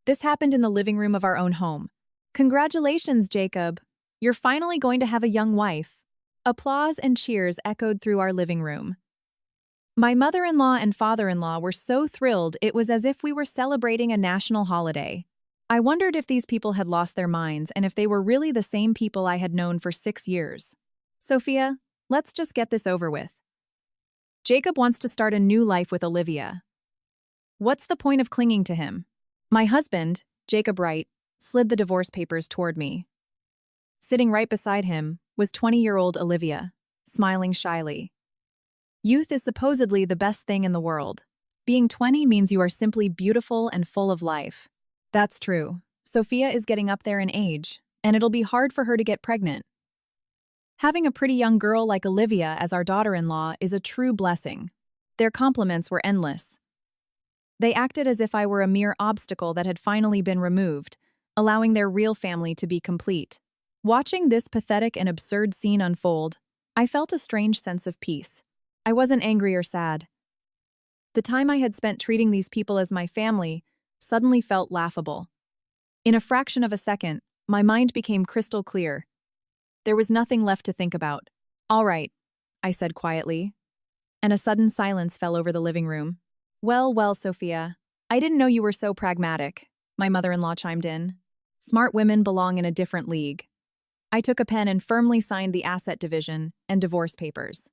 This happened in the living room of our own home. Congratulations, Jacob. You're finally going to have a young wife. Applause and cheers echoed through our living room. My mother-in-law and father-in-law were so thrilled it was as if we were celebrating a national holiday. I wondered if these people had lost their minds and if they were really the same people I had known for 6 years. Sophia, let's just get this over with. Jacob wants to start a new life with Olivia. What's the point of clinging to him? My husband, Jacob Wright, slid the divorce papers toward me. Sitting right beside him was 20-year-old Olivia, smiling shyly. Youth is supposedly the best thing in the world. Being 20 means you are simply beautiful and full of life. That's true. Sophia is getting up there in age, and it'll be hard for her to get pregnant. Having a pretty young girl like Olivia as our daughter-in-law is a true blessing. Their compliments were endless. They acted as if I were a mere obstacle that had finally been removed, allowing their real family to be complete. Watching this pathetic and absurd scene unfold, I felt a strange sense of peace. I wasn't angry or sad. The time I had spent treating these people as my family suddenly felt laughable. In a fraction of a second, my mind became crystal clear. There was nothing left to think about. "All right," I said quietly, and a sudden silence fell over the living room. Well, Sophia, I didn't know you were so pragmatic," my mother-in-law chimed in. "Smart women belong in a different league." I took a pen and firmly signed the asset division and divorce papers.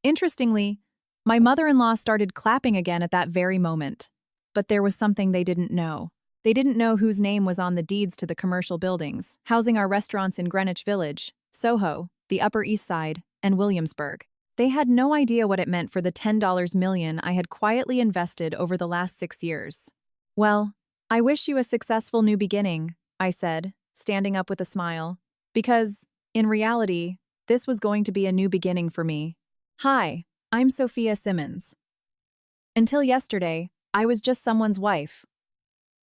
Interestingly, my mother-in-law started clapping again at that very moment. But there was something they didn't know. They didn't know whose name was on the deeds to the commercial buildings, housing our restaurants in Greenwich Village, Soho, the Upper East Side, and Williamsburg. They had no idea what it meant for the $10 million I had quietly invested over the last 6 years. "Well, I wish you a successful new beginning," I said, standing up with a smile. Because, in reality, this was going to be a new beginning for me. "Hi, I'm Sophia Simmons. Until yesterday, I was just someone's wife.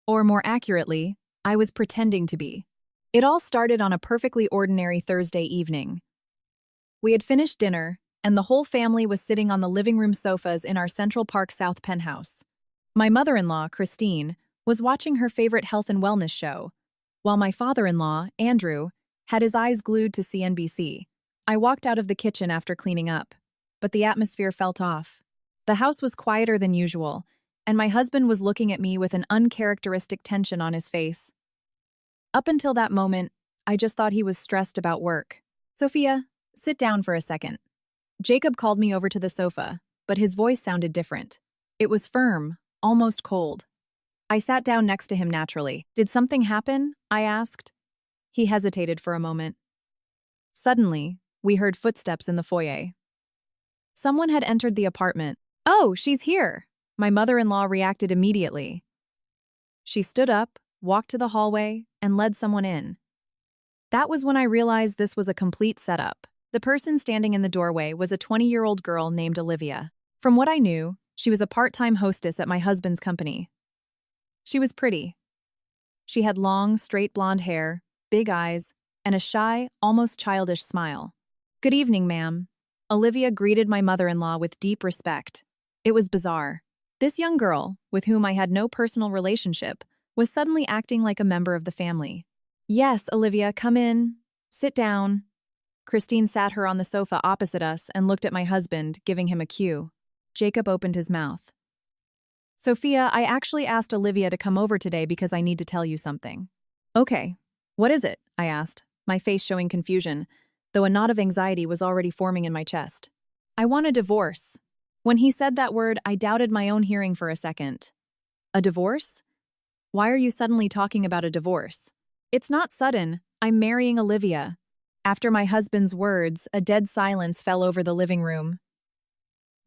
Or more accurately, I was pretending to be." It all started on a perfectly ordinary Thursday evening. We had finished dinner, and the whole family was sitting on the living room sofas in our Central Park South penthouse. My mother-in-law, Christine, was watching her favorite health and wellness show, while my father-in-law, Andrew, had his eyes glued to CNBC. I walked out of the kitchen after cleaning up, but the atmosphere felt off. The house was quieter than usual, and my husband was looking at me with an uncharacteristic tension on his face. Up until that moment, I just thought he was stressed about work. "Sophia, sit down for a second." Jacob called me over to the sofa, but his voice sounded different. It was firm, almost cold. I sat down next to him naturally. "Did something happen?" I asked. He hesitated for a moment. Suddenly, we heard footsteps in the foyer. Someone had entered the apartment. "Oh, she's here!" My mother-in-law reacted immediately. She stood up, walked to the hallway, and led someone in. That was when I realized this was a complete setup. The person standing in the doorway was a 20-year-old girl named Olivia. From what I knew, she was a part-time hostess at my husband's company. She was pretty. She had long, straight blonde hair, big eyes, and a shy, almost childish smile. "Good evening, ma'am." Olivia greeted my mother-in-law with deep respect. It was bizarre. This young girl, with whom I had no personal relationship, was suddenly acting like a member of the family. "Yes, Olivia, come in. Sit down." Christine sat her on the sofa opposite us and looked at my husband, giving him a cue. Jacob opened his mouth. "Sophia, I actually asked Olivia to come over today because I need to tell you something." "Okay. What is it?" I asked, my face showing confusion, though a knot of anxiety was already forming in my chest. "I want a divorce." When he said that word, I doubted my own hearing for a second. "A divorce? Why are you suddenly talking about a divorce?" "It's not sudden. I'm marrying Olivia." After my husband's words, a dead silence fell over the living room.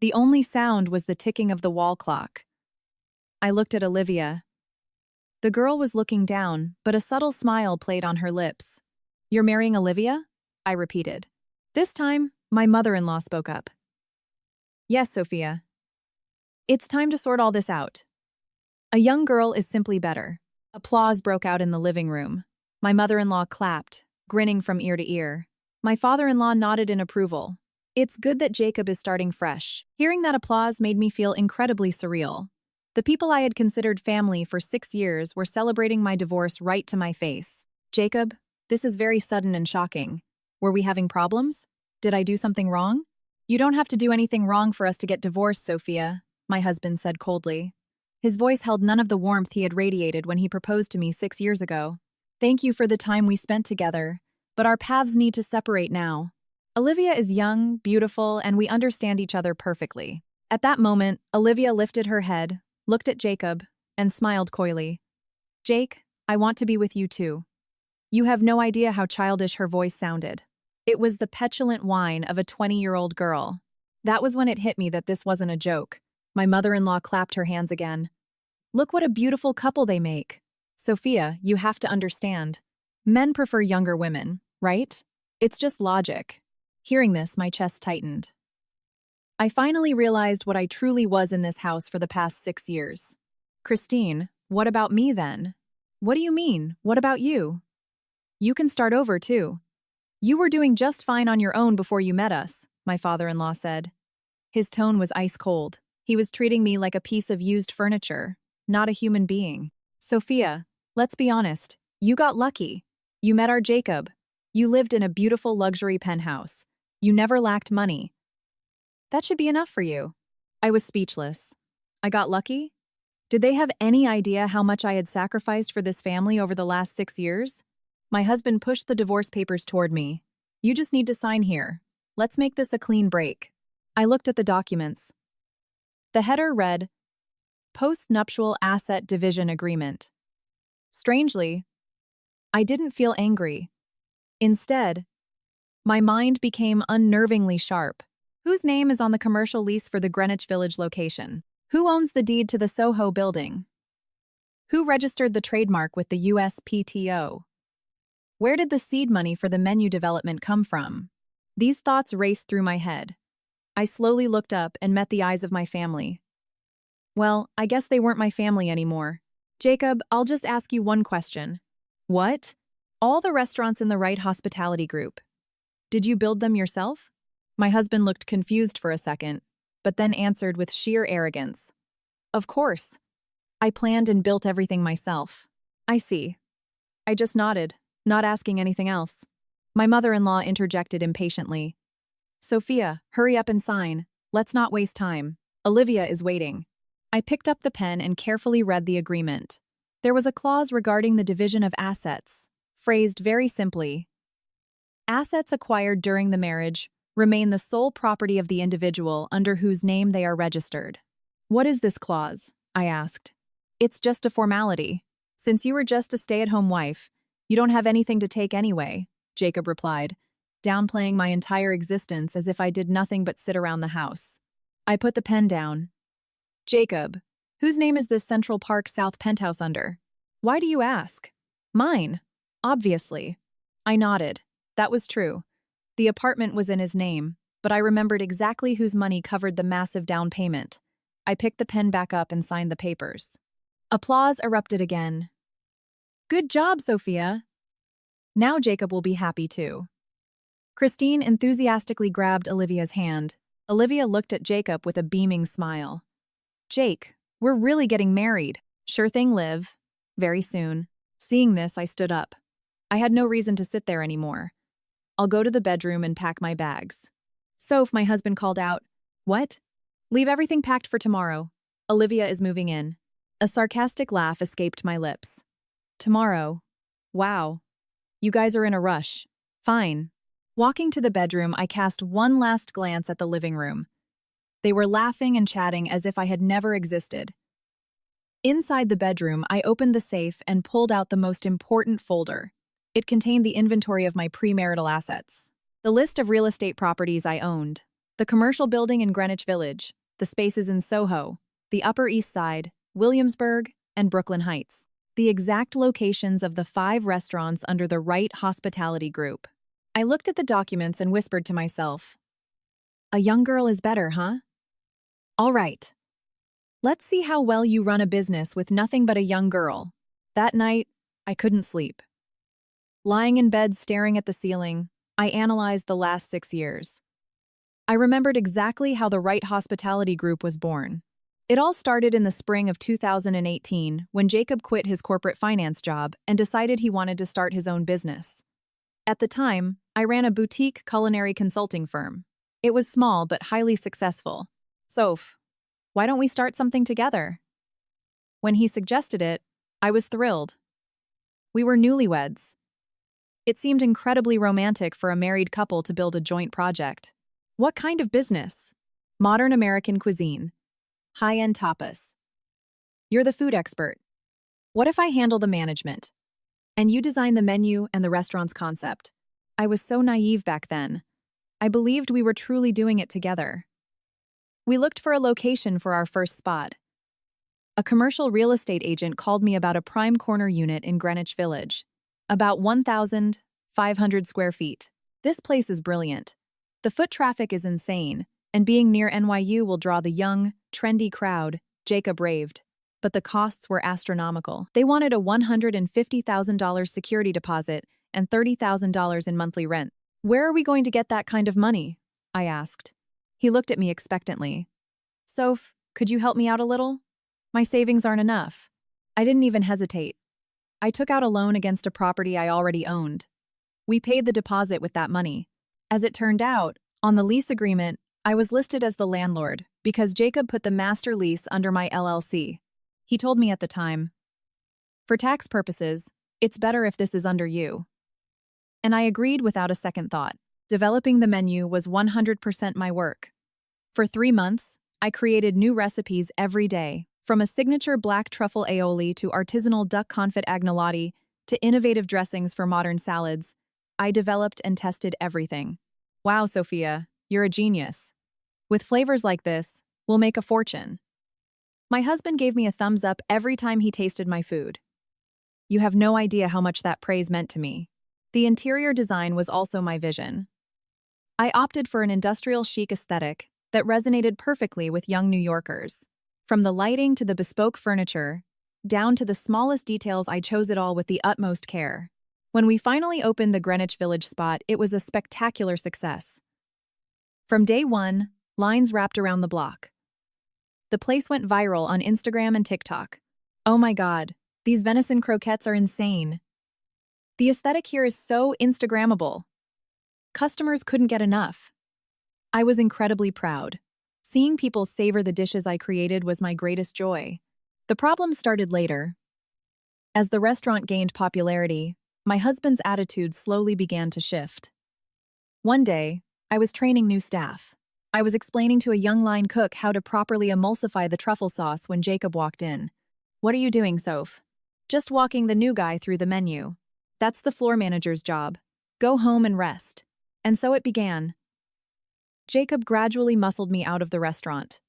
The only sound was the ticking of the wall clock. I looked at Olivia. The girl was looking down, but a subtle smile played on her lips. "You're marrying Olivia?" I repeated. This time, my mother-in-law spoke up. "Yes, Sophia. It's time to sort all this out. A young girl is simply better." Applause broke out in the living room. My mother-in-law clapped, grinning from ear to ear. My father-in-law nodded in approval. It's good that Jacob is starting fresh. Hearing that applause made me feel incredibly surreal. The people I had considered family for 6 years were celebrating my divorce right to my face. Jacob, this is very sudden and shocking. Were we having problems? Did I do something wrong? You don't have to do anything wrong for us to get divorced, Sophia, my husband said coldly. His voice held none of the warmth he had radiated when he proposed to me 6 years ago. Thank you for the time we spent together, but our paths need to separate now. Olivia is young, beautiful, and we understand each other perfectly. At that moment, Olivia lifted her head, looked at Jacob, and smiled coyly. Jake, I want to be with you too. You have no idea how childish her voice sounded. It was the petulant whine of a 20-year-old girl. That was when it hit me that this wasn't a joke. My mother-in-law clapped her hands again. Look what a beautiful couple they make. Sophia, you have to understand. Men prefer younger women, right? It's just logic. Hearing this, my chest tightened. I finally realized what I truly was in this house for the past 6 years. Christine, what about me then? What do you mean? What about you? You can start over too. You were doing just fine on your own before you met us, my father-in-law said. His tone was ice cold. He was treating me like a piece of used furniture, not a human being. Sophia, let's be honest. You got lucky. You met our Jacob. You lived in a beautiful luxury penthouse. You never lacked money. That should be enough for you. I was speechless. I got lucky? Did they have any idea how much I had sacrificed for this family over the last 6 years? My husband pushed the divorce papers toward me. You just need to sign here. Let's make this a clean break. I looked at the documents. The header read, Post-Nuptial Asset Division Agreement. Strangely, I didn't feel angry. Instead, my mind became unnervingly sharp. Whose name is on the commercial lease for the Greenwich Village location? Who owns the deed to the Soho building? Who registered the trademark with the USPTO? Where did the seed money for the menu development come from? These thoughts raced through my head. I slowly looked up and met the eyes of my family. Well, I guess they weren't my family anymore. Jacob, I'll just ask you one question. What? All the restaurants in the Wright Hospitality Group. Did you build them yourself? My husband looked confused for a second, but then answered with sheer arrogance. Of course. I planned and built everything myself. I see. I just nodded, not asking anything else. My mother-in-law interjected impatiently. Sophia, hurry up and sign. Let's not waste time. Olivia is waiting. I picked up the pen and carefully read the agreement. There was a clause regarding the division of assets, phrased very simply. Assets acquired during the marriage remain the sole property of the individual under whose name they are registered. What is this clause? I asked. It's just a formality. Since you were just a stay-at-home wife, you don't have anything to take anyway, Jacob replied, downplaying my entire existence as if I did nothing but sit around the house. I put the pen down. Jacob, whose name is this Central Park South penthouse under? Why do you ask? Mine. Obviously. I nodded. That was true. The apartment was in his name, but I remembered exactly whose money covered the massive down payment. I picked the pen back up and signed the papers. Applause erupted again. Good job, Sophia. Now Jacob will be happy too. Christine enthusiastically grabbed Olivia's hand. Olivia looked at Jacob with a beaming smile. Jake, we're really getting married. Sure thing, Liv. Very soon. Seeing this, I stood up. I had no reason to sit there anymore. I'll go to the bedroom and pack my bags. Soph, my husband called out. What? Leave everything packed for tomorrow. Olivia is moving in. A sarcastic laugh escaped my lips. Tomorrow? Wow. You guys are in a rush. Fine. Walking to the bedroom, I cast one last glance at the living room. They were laughing and chatting as if I had never existed. Inside the bedroom, I opened the safe and pulled out the most important folder. It contained the inventory of my premarital assets, the list of real estate properties I owned, the commercial building in Greenwich Village, the spaces in Soho, the Upper East Side, Williamsburg, and Brooklyn Heights, the exact locations of the 5 restaurants under the Wright Hospitality Group. I looked at the documents and whispered to myself, a young girl is better, huh? All right. Let's see how well you run a business with nothing but a young girl. That night, I couldn't sleep. Lying in bed staring at the ceiling, I analyzed the last 6 years. I remembered exactly how the Wright Hospitality Group was born. It all started in the spring of 2018 when Jacob quit his corporate finance job and decided he wanted to start his own business. At the time, I ran a boutique culinary consulting firm. It was small but highly successful. Soph, why don't we start something together? When he suggested it, I was thrilled. We were newlyweds. It seemed incredibly romantic for a married couple to build a joint project. What kind of business? Modern American cuisine. High-end tapas. You're the food expert. What if I handle the management? And you design the menu and the restaurant's concept. I was so naive back then. I believed we were truly doing it together. We looked for a location for our first spot. A commercial real estate agent called me about a prime corner unit in Greenwich Village. About 1,500 square feet. This place is brilliant. The foot traffic is insane, and being near NYU will draw the young, trendy crowd, Jacob raved. But the costs were astronomical. They wanted a $150,000 security deposit and $30,000 in monthly rent. Where are we going to get that kind of money? I asked. He looked at me expectantly. Soph, could you help me out a little? My savings aren't enough. I didn't even hesitate. I took out a loan against a property I already owned. We paid the deposit with that money. As it turned out, on the lease agreement, I was listed as the landlord because Jacob put the master lease under my LLC. He told me at the time, "For tax purposes, it's better if this is under you." And I agreed without a second thought. Developing the menu was 100% my work. For 3 months, I created new recipes every day, from a signature black truffle aioli to artisanal duck confit agnolotti to innovative dressings for modern salads. I developed and tested everything. Wow, Sophia, you're a genius. With flavors like this, we'll make a fortune. My husband gave me a thumbs up every time he tasted my food. You have no idea how much that praise meant to me. The interior design was also my vision. I opted for an industrial chic aesthetic that resonated perfectly with young New Yorkers. From the lighting to the bespoke furniture, down to the smallest details, I chose it all with the utmost care. When we finally opened the Greenwich Village spot, it was a spectacular success. From day one, lines wrapped around the block. The place went viral on Instagram and TikTok. Oh my God, these venison croquettes are insane. The aesthetic here is so Instagrammable. Customers couldn't get enough. I was incredibly proud. Seeing people savor the dishes I created was my greatest joy. The problem started later. As the restaurant gained popularity, my husband's attitude slowly began to shift. One day, I was training new staff. I was explaining to a young line cook how to properly emulsify the truffle sauce when Jacob walked in. "What are you doing, Soph?" "Just walking the new guy through the menu. That's the floor manager's job. Go home and rest." And so it began. Jacob gradually muscled me out of the restaurant.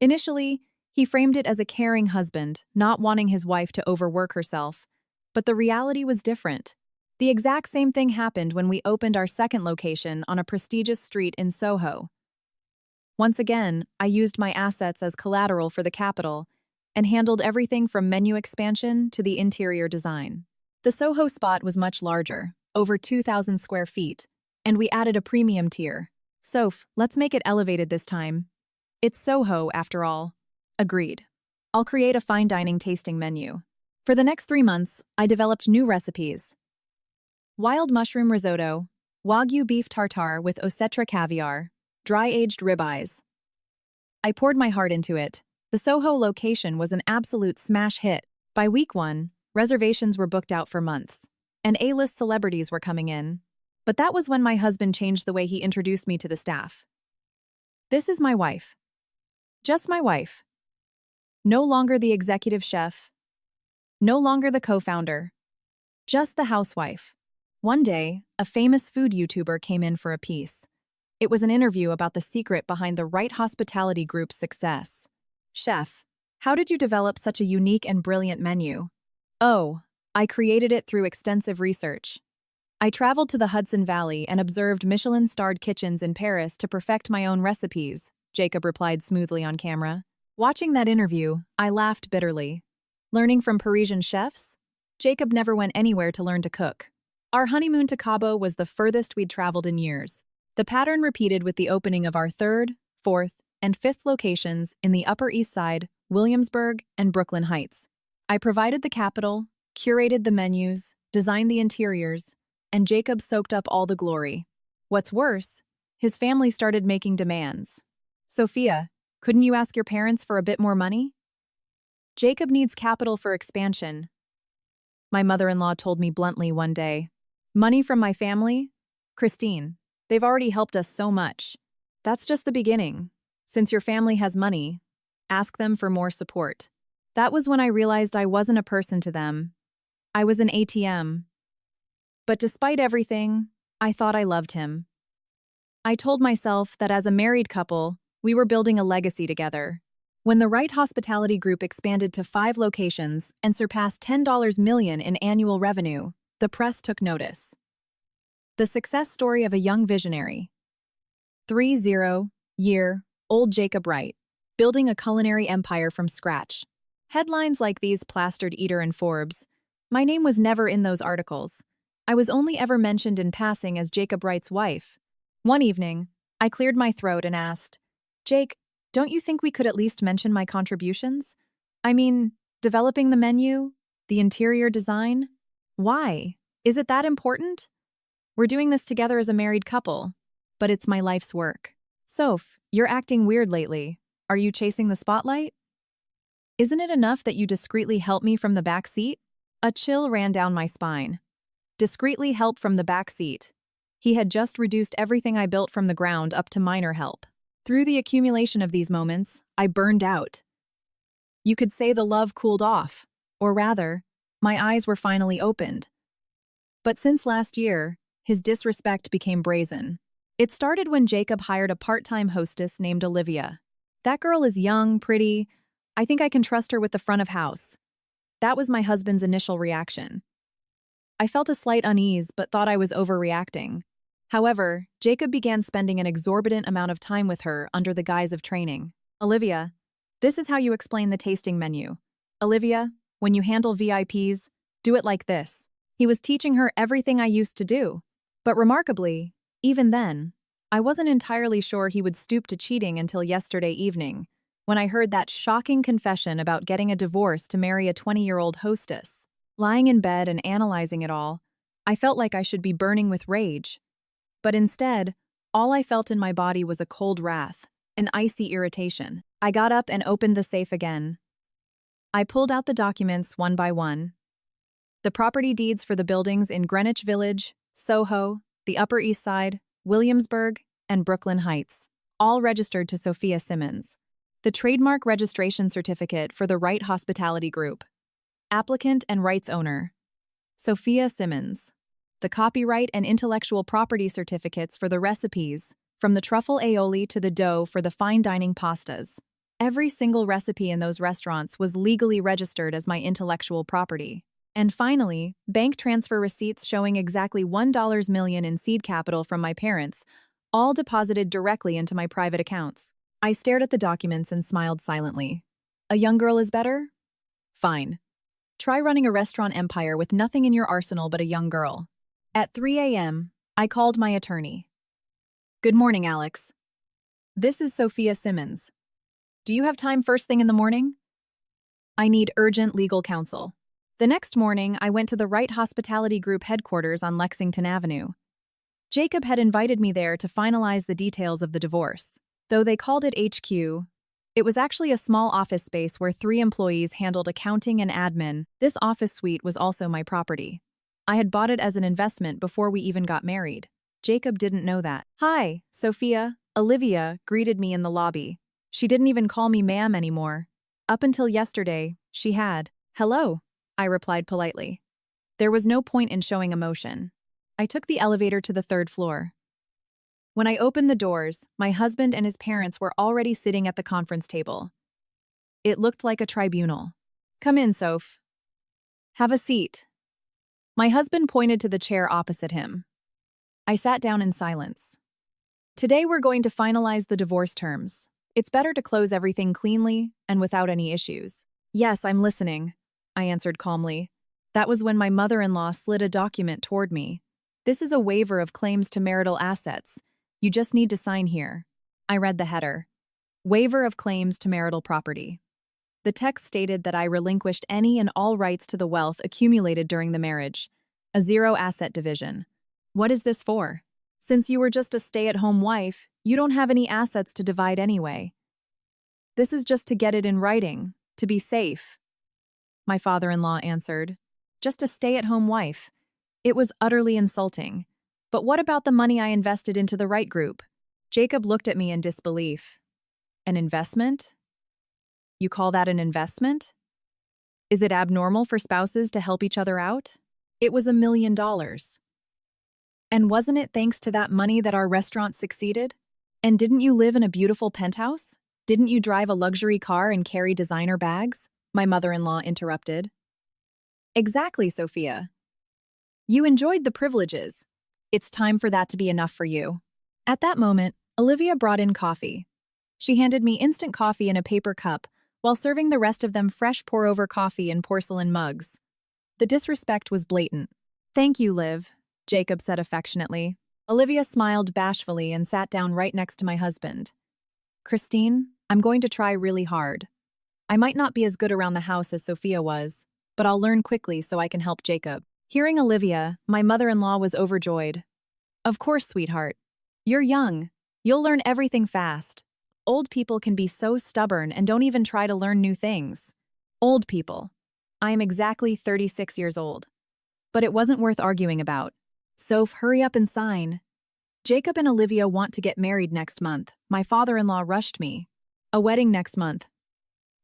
Initially, he framed it as a caring husband, not wanting his wife to overwork herself. But the reality was different. The exact same thing happened when we opened our second location on a prestigious street in Soho. Once again, I used my assets as collateral for the capital and handled everything from menu expansion to the interior design. The Soho spot was much larger, over 2,000 square feet, and we added a premium tier. Soph, let's make it elevated this time. It's Soho, after all. Agreed. I'll create a fine dining tasting menu. For the next 3 months, I developed new recipes. Wild mushroom risotto, Wagyu beef tartare with Osetra caviar, dry-aged ribeyes. I poured my heart into it. The Soho location was an absolute smash hit. By week 1, reservations were booked out for months, and A-list celebrities were coming in. But that was when my husband changed the way he introduced me to the staff. "This is my wife. Just my wife. No longer the executive chef. No longer the co-founder. Just the housewife." One day, a famous food YouTuber came in for a piece. It was an interview about the secret behind the Right Hospitality Group's success. "Chef, how did you develop such a unique and brilliant menu?" "Oh, I created it through extensive research. I traveled to the Hudson Valley and observed Michelin-starred kitchens in Paris to perfect my own recipes," Jacob replied smoothly on camera. Watching that interview, I laughed bitterly. Learning from Parisian chefs? Jacob never went anywhere to learn to cook. Our honeymoon to Cabo was the furthest we'd traveled in years. The pattern repeated with the opening of our third, fourth, and fifth locations in the Upper East Side, Williamsburg, and Brooklyn Heights. I provided the capital, curated the menus, designed the interiors, and Jacob soaked up all the glory. What's worse, his family started making demands. Sophia, couldn't you ask your parents for a bit more money? Jacob needs capital for expansion, my mother-in-law told me bluntly one day. Money from my family? Christine, they've already helped us so much. That's just the beginning. Since your family has money, ask them for more support. That was when I realized I wasn't a person to them. I was an ATM. But despite everything, I thought I loved him. I told myself that as a married couple, we were building a legacy together. When the Wright Hospitality Group expanded to 5 locations and surpassed $10 million in annual revenue, the press took notice. The success story of a young visionary. 30-year-old Jacob Wright, building a culinary empire from scratch. Headlines like these plastered Eater and Forbes. My name was never in those articles. I was only ever mentioned in passing as Jacob Wright's wife. One evening, I cleared my throat and asked, Jake, don't you think we could at least mention my contributions? I mean, developing the menu, the interior design? Why? Is it that important? We're doing this together as a married couple, but it's my life's work. Soph, you're acting weird lately. Are you chasing the spotlight? Isn't it enough that you discreetly help me from the back seat? A chill ran down my spine. Discreetly help from the back seat. He had just reduced everything I built from the ground up to minor help. Through the accumulation of these moments, I burned out. You could say the love cooled off, or rather, my eyes were finally opened. But since last year, his disrespect became brazen. It started when Jacob hired a part-time hostess named Olivia. That girl is young, pretty. I think I can trust her with the front of house. That was my husband's initial reaction. I felt a slight unease but thought I was overreacting. However, Jacob began spending an exorbitant amount of time with her under the guise of training. Olivia, this is how you explain the tasting menu. Olivia, when you handle VIPs, do it like this. He was teaching her everything I used to do. But remarkably, even then, I wasn't entirely sure he would stoop to cheating until yesterday evening, when I heard that shocking confession about getting a divorce to marry a 20-year-old hostess. Lying in bed and analyzing it all, I felt like I should be burning with rage. But instead, all I felt in my body was a cold wrath, an icy irritation. I got up and opened the safe again. I pulled out the documents one by one. The property deeds for the buildings in Greenwich Village, Soho, the Upper East Side, Williamsburg, and Brooklyn Heights, all registered to Sophia Simmons. The trademark registration certificate for the Wright Hospitality Group. Applicant and rights owner, Sophia Simmons. The copyright and intellectual property certificates for the recipes, from the truffle aioli to the dough for the fine dining pastas. Every single recipe in those restaurants was legally registered as my intellectual property. And finally, bank transfer receipts showing exactly $1 million in seed capital from my parents, all deposited directly into my private accounts. I stared at the documents and smiled silently. A young girl is better? Fine. Try running a restaurant empire with nothing in your arsenal but a young girl. At 3 a.m., I called my attorney. Good morning, Alex. This is Sophia Simmons. Do you have time first thing in the morning? I need urgent legal counsel. The next morning, I went to the Wright Hospitality Group headquarters on Lexington Avenue. Jacob had invited me there to finalize the details of the divorce. Though they called it HQ, it was actually a small office space where 3 employees handled accounting and admin. This office suite was also my property. I had bought it as an investment before we even got married. Jacob didn't know that. Hi, Sophia. Olivia greeted me in the lobby. She didn't even call me ma'am anymore. Up until yesterday, she had. Hello, I replied politely. There was no point in showing emotion. I took the elevator to the 3rd floor. When I opened the doors, my husband and his parents were already sitting at the conference table. It looked like a tribunal. Come in, Soph. Have a seat. My husband pointed to the chair opposite him. I sat down in silence. Today we're going to finalize the divorce terms. It's better to close everything cleanly and without any issues. Yes, I'm listening, I answered calmly. That was when my mother-in-law slid a document toward me. This is a waiver of claims to marital assets. You just need to sign here. I read the header. Waiver of claims to marital property. The text stated that I relinquished any and all rights to the wealth accumulated during the marriage. A zero-asset division. What is this for? Since you were just a stay-at-home wife, you don't have any assets to divide anyway. This is just to get it in writing, to be safe. My father-in-law answered. Just a stay-at-home wife. It was utterly insulting. But what about the money I invested into the right group? Jacob looked at me in disbelief. An investment? You call that an investment? Is it abnormal for spouses to help each other out? It was $1 million. And wasn't it thanks to that money that our restaurant succeeded? And didn't you live in a beautiful penthouse? Didn't you drive a luxury car and carry designer bags? My mother-in-law interrupted. Exactly, Sophia. You enjoyed the privileges. It's time for that to be enough for you. At that moment, Olivia brought in coffee. She handed me instant coffee in a paper cup, while serving the rest of them fresh pour-over coffee in porcelain mugs. The disrespect was blatant. Thank you, Liv, Jacob said affectionately. Olivia smiled bashfully and sat down right next to my husband. Christine, I'm going to try really hard. I might not be as good around the house as Sophia was, but I'll learn quickly so I can help Jacob. Hearing Olivia, my mother-in-law was overjoyed. Of course, sweetheart. You're young. You'll learn everything fast. Old people can be so stubborn and don't even try to learn new things. Old people. I am exactly 36 years old. But it wasn't worth arguing about. Soph, hurry up and sign. Jacob and Olivia want to get married next month. My father-in-law rushed me. A wedding next month.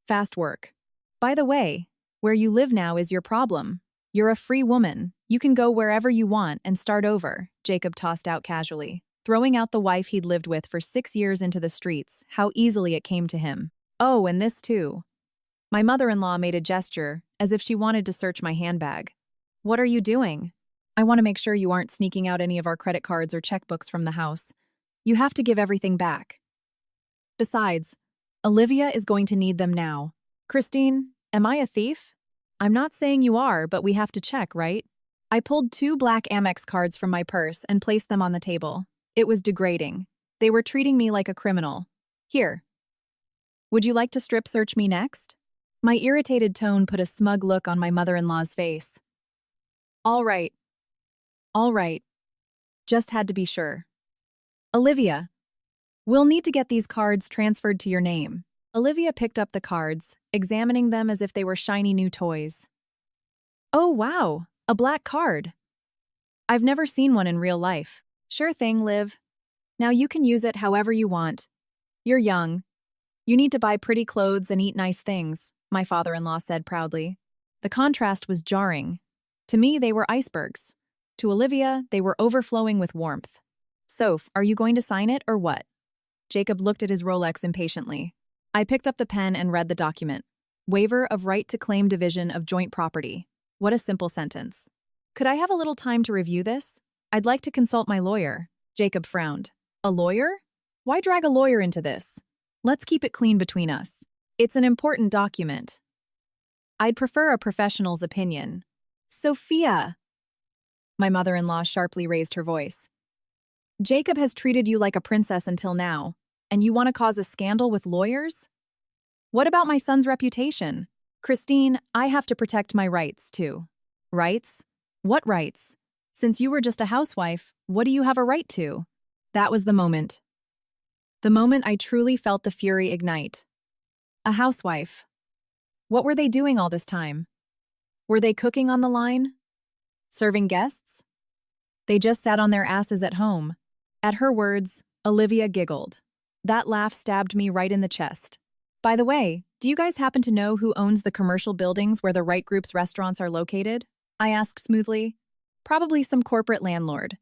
Fast work. By the way, where you live now is your problem. You're a free woman. You can go wherever you want and start over, Jacob tossed out casually, throwing out the wife he'd lived with for 6 years into the streets. How easily it came to him. Oh, and this too. My mother-in-law made a gesture, as if she wanted to search my handbag. What are you doing? I want to make sure you aren't sneaking out any of our credit cards or checkbooks from the house. You have to give everything back. Besides, Olivia is going to need them now. Christine, am I a thief? I'm not saying you are, but we have to check, right? I pulled 2 black Amex cards from my purse and placed them on the table. It was degrading. They were treating me like a criminal. Here. Would you like to strip search me next? My irritated tone put a smug look on my mother-in-law's face. All right. All right. Just had to be sure. Olivia. We'll need to get these cards transferred to your name. Olivia picked up the cards, examining them as if they were shiny new toys. Oh, wow, a black card. I've never seen one in real life. Sure thing, Liv. Now you can use it however you want. You're young. You need to buy pretty clothes and eat nice things, my father-in-law said proudly. The contrast was jarring. To me, they were icebergs. To Olivia, they were overflowing with warmth. Soph, are you going to sign it or what? Jacob looked at his Rolex impatiently. I picked up the pen and read the document. Waiver of right to claim division of joint property. What a simple sentence. Could I have a little time to review this? I'd like to consult my lawyer. Jacob frowned. A lawyer? Why drag a lawyer into this? Let's keep it clean between us. It's an important document. I'd prefer a professional's opinion. Sophia! My mother-in-law sharply raised her voice. Jacob has treated you like a princess until now. And you want to cause a scandal with lawyers? What about my son's reputation? Christine, I have to protect my rights, too. Rights? What rights? Since you were just a housewife, what do you have a right to? That was the moment. The moment I truly felt the fury ignite. A housewife. What were they doing all this time? Were they cooking on the line? Serving guests? They just sat on their asses at home. At her words, Olivia giggled. That laugh stabbed me right in the chest. By the way, do you guys happen to know who owns the commercial buildings where the Wright Group's restaurants are located? I asked smoothly. Probably some corporate landlord.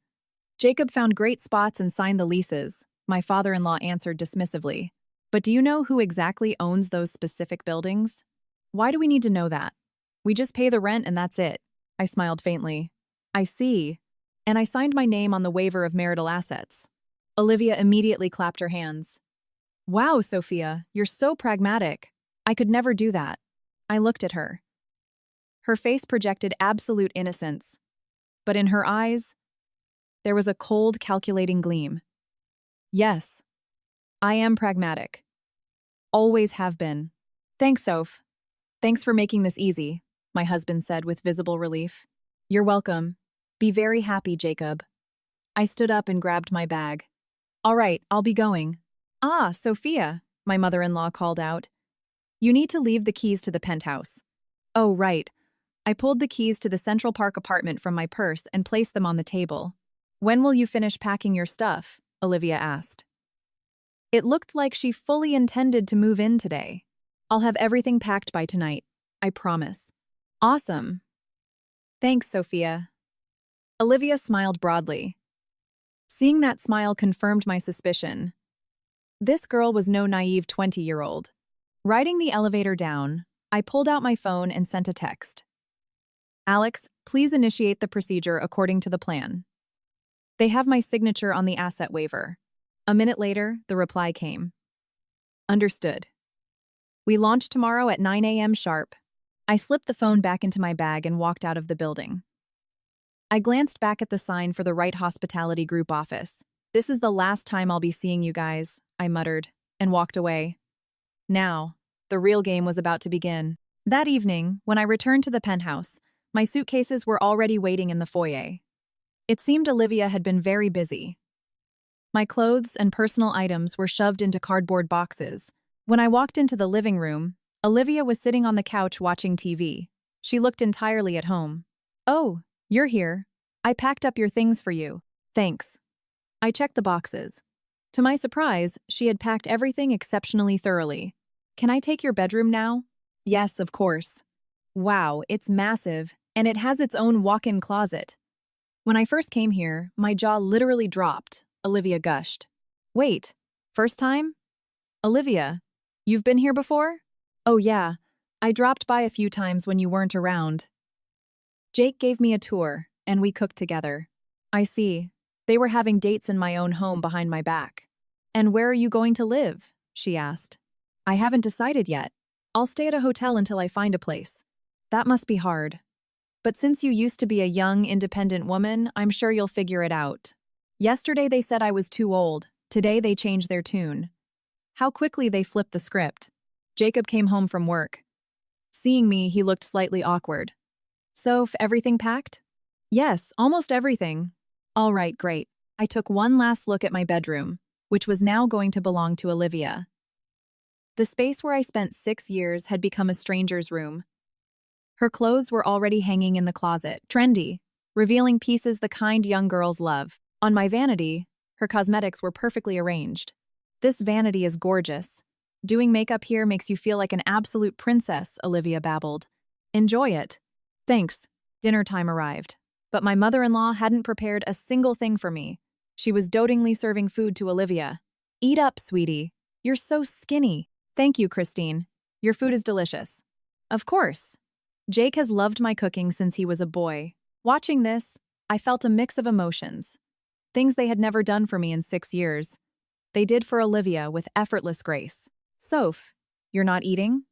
Jacob found great spots and signed the leases, my father-in-law answered dismissively. But do you know who exactly owns those specific buildings? Why do we need to know that? We just pay the rent and that's it. I smiled faintly. I see. And I signed my name on the waiver of marital assets. Olivia immediately clapped her hands. Wow, Sophia, you're so pragmatic. I could never do that. I looked at her. Her face projected absolute innocence. But in her eyes, there was a cold, calculating gleam. Yes, I am pragmatic. Always have been. Thanks, Soph. Thanks for making this easy, my husband said with visible relief. You're welcome. Be very happy, Jacob. I stood up and grabbed my bag. All right, I'll be going. Ah, Sophia, my mother-in-law called out. You need to leave the keys to the penthouse. Oh, right. I pulled the keys to the Central Park apartment from my purse and placed them on the table. When will you finish packing your stuff? Olivia asked. It looked like she fully intended to move in today. I'll have everything packed by tonight, I promise. Awesome. Thanks, Sophia. Olivia smiled broadly. Seeing that smile confirmed my suspicion. This girl was no naive 20-year-old. Riding the elevator down, I pulled out my phone and sent a text. Alex, please initiate the procedure according to the plan. They have my signature on the asset waiver. A minute later, the reply came. Understood. We launch tomorrow at 9 a.m. sharp. I slipped the phone back into my bag and walked out of the building. I glanced back at the sign for the Wright Hospitality Group office. This is the last time I'll be seeing you guys, I muttered, and walked away. Now, the real game was about to begin. That evening, when I returned to the penthouse, my suitcases were already waiting in the foyer. It seemed Olivia had been very busy. My clothes and personal items were shoved into cardboard boxes. When I walked into the living room, Olivia was sitting on the couch watching TV. She looked entirely at home. Oh, you're here. I packed up your things for you. Thanks. I checked the boxes. To my surprise, she had packed everything exceptionally thoroughly. Can I take your bedroom now? Yes, of course. Wow, it's massive, and it has its own walk-in closet. When I first came here, my jaw literally dropped, Olivia gushed. Wait, first time? Olivia, you've been here before? Oh yeah, I dropped by a few times when you weren't around. Jake gave me a tour, and we cooked together. I see. They were having dates in my own home behind my back. And where are you going to live? She asked. I haven't decided yet. I'll stay at a hotel until I find a place. That must be hard. But since you used to be a young, independent woman, I'm sure you'll figure it out. Yesterday they said I was too old. Today they changed their tune. How quickly they flipped the script. Jacob came home from work. Seeing me, he looked slightly awkward. Soph, everything packed? Yes, almost everything. All right, great. I took one last look at my bedroom, which was now going to belong to Olivia. The space where I spent 6 years had become a stranger's room. Her clothes were already hanging in the closet, trendy, revealing pieces the kind young girls love. On my vanity, her cosmetics were perfectly arranged. This vanity is gorgeous. Doing makeup here makes you feel like an absolute princess, Olivia babbled. Enjoy it. Thanks. Dinner time arrived. But my mother-in-law hadn't prepared a single thing for me. She was dotingly serving food to Olivia. Eat up, sweetie. You're so skinny. Thank you, Christine. Your food is delicious. Of course. Jake has loved my cooking since he was a boy. Watching this, I felt a mix of emotions. Things they had never done for me in 6 years. They did for Olivia with effortless grace. Soph, you're not eating?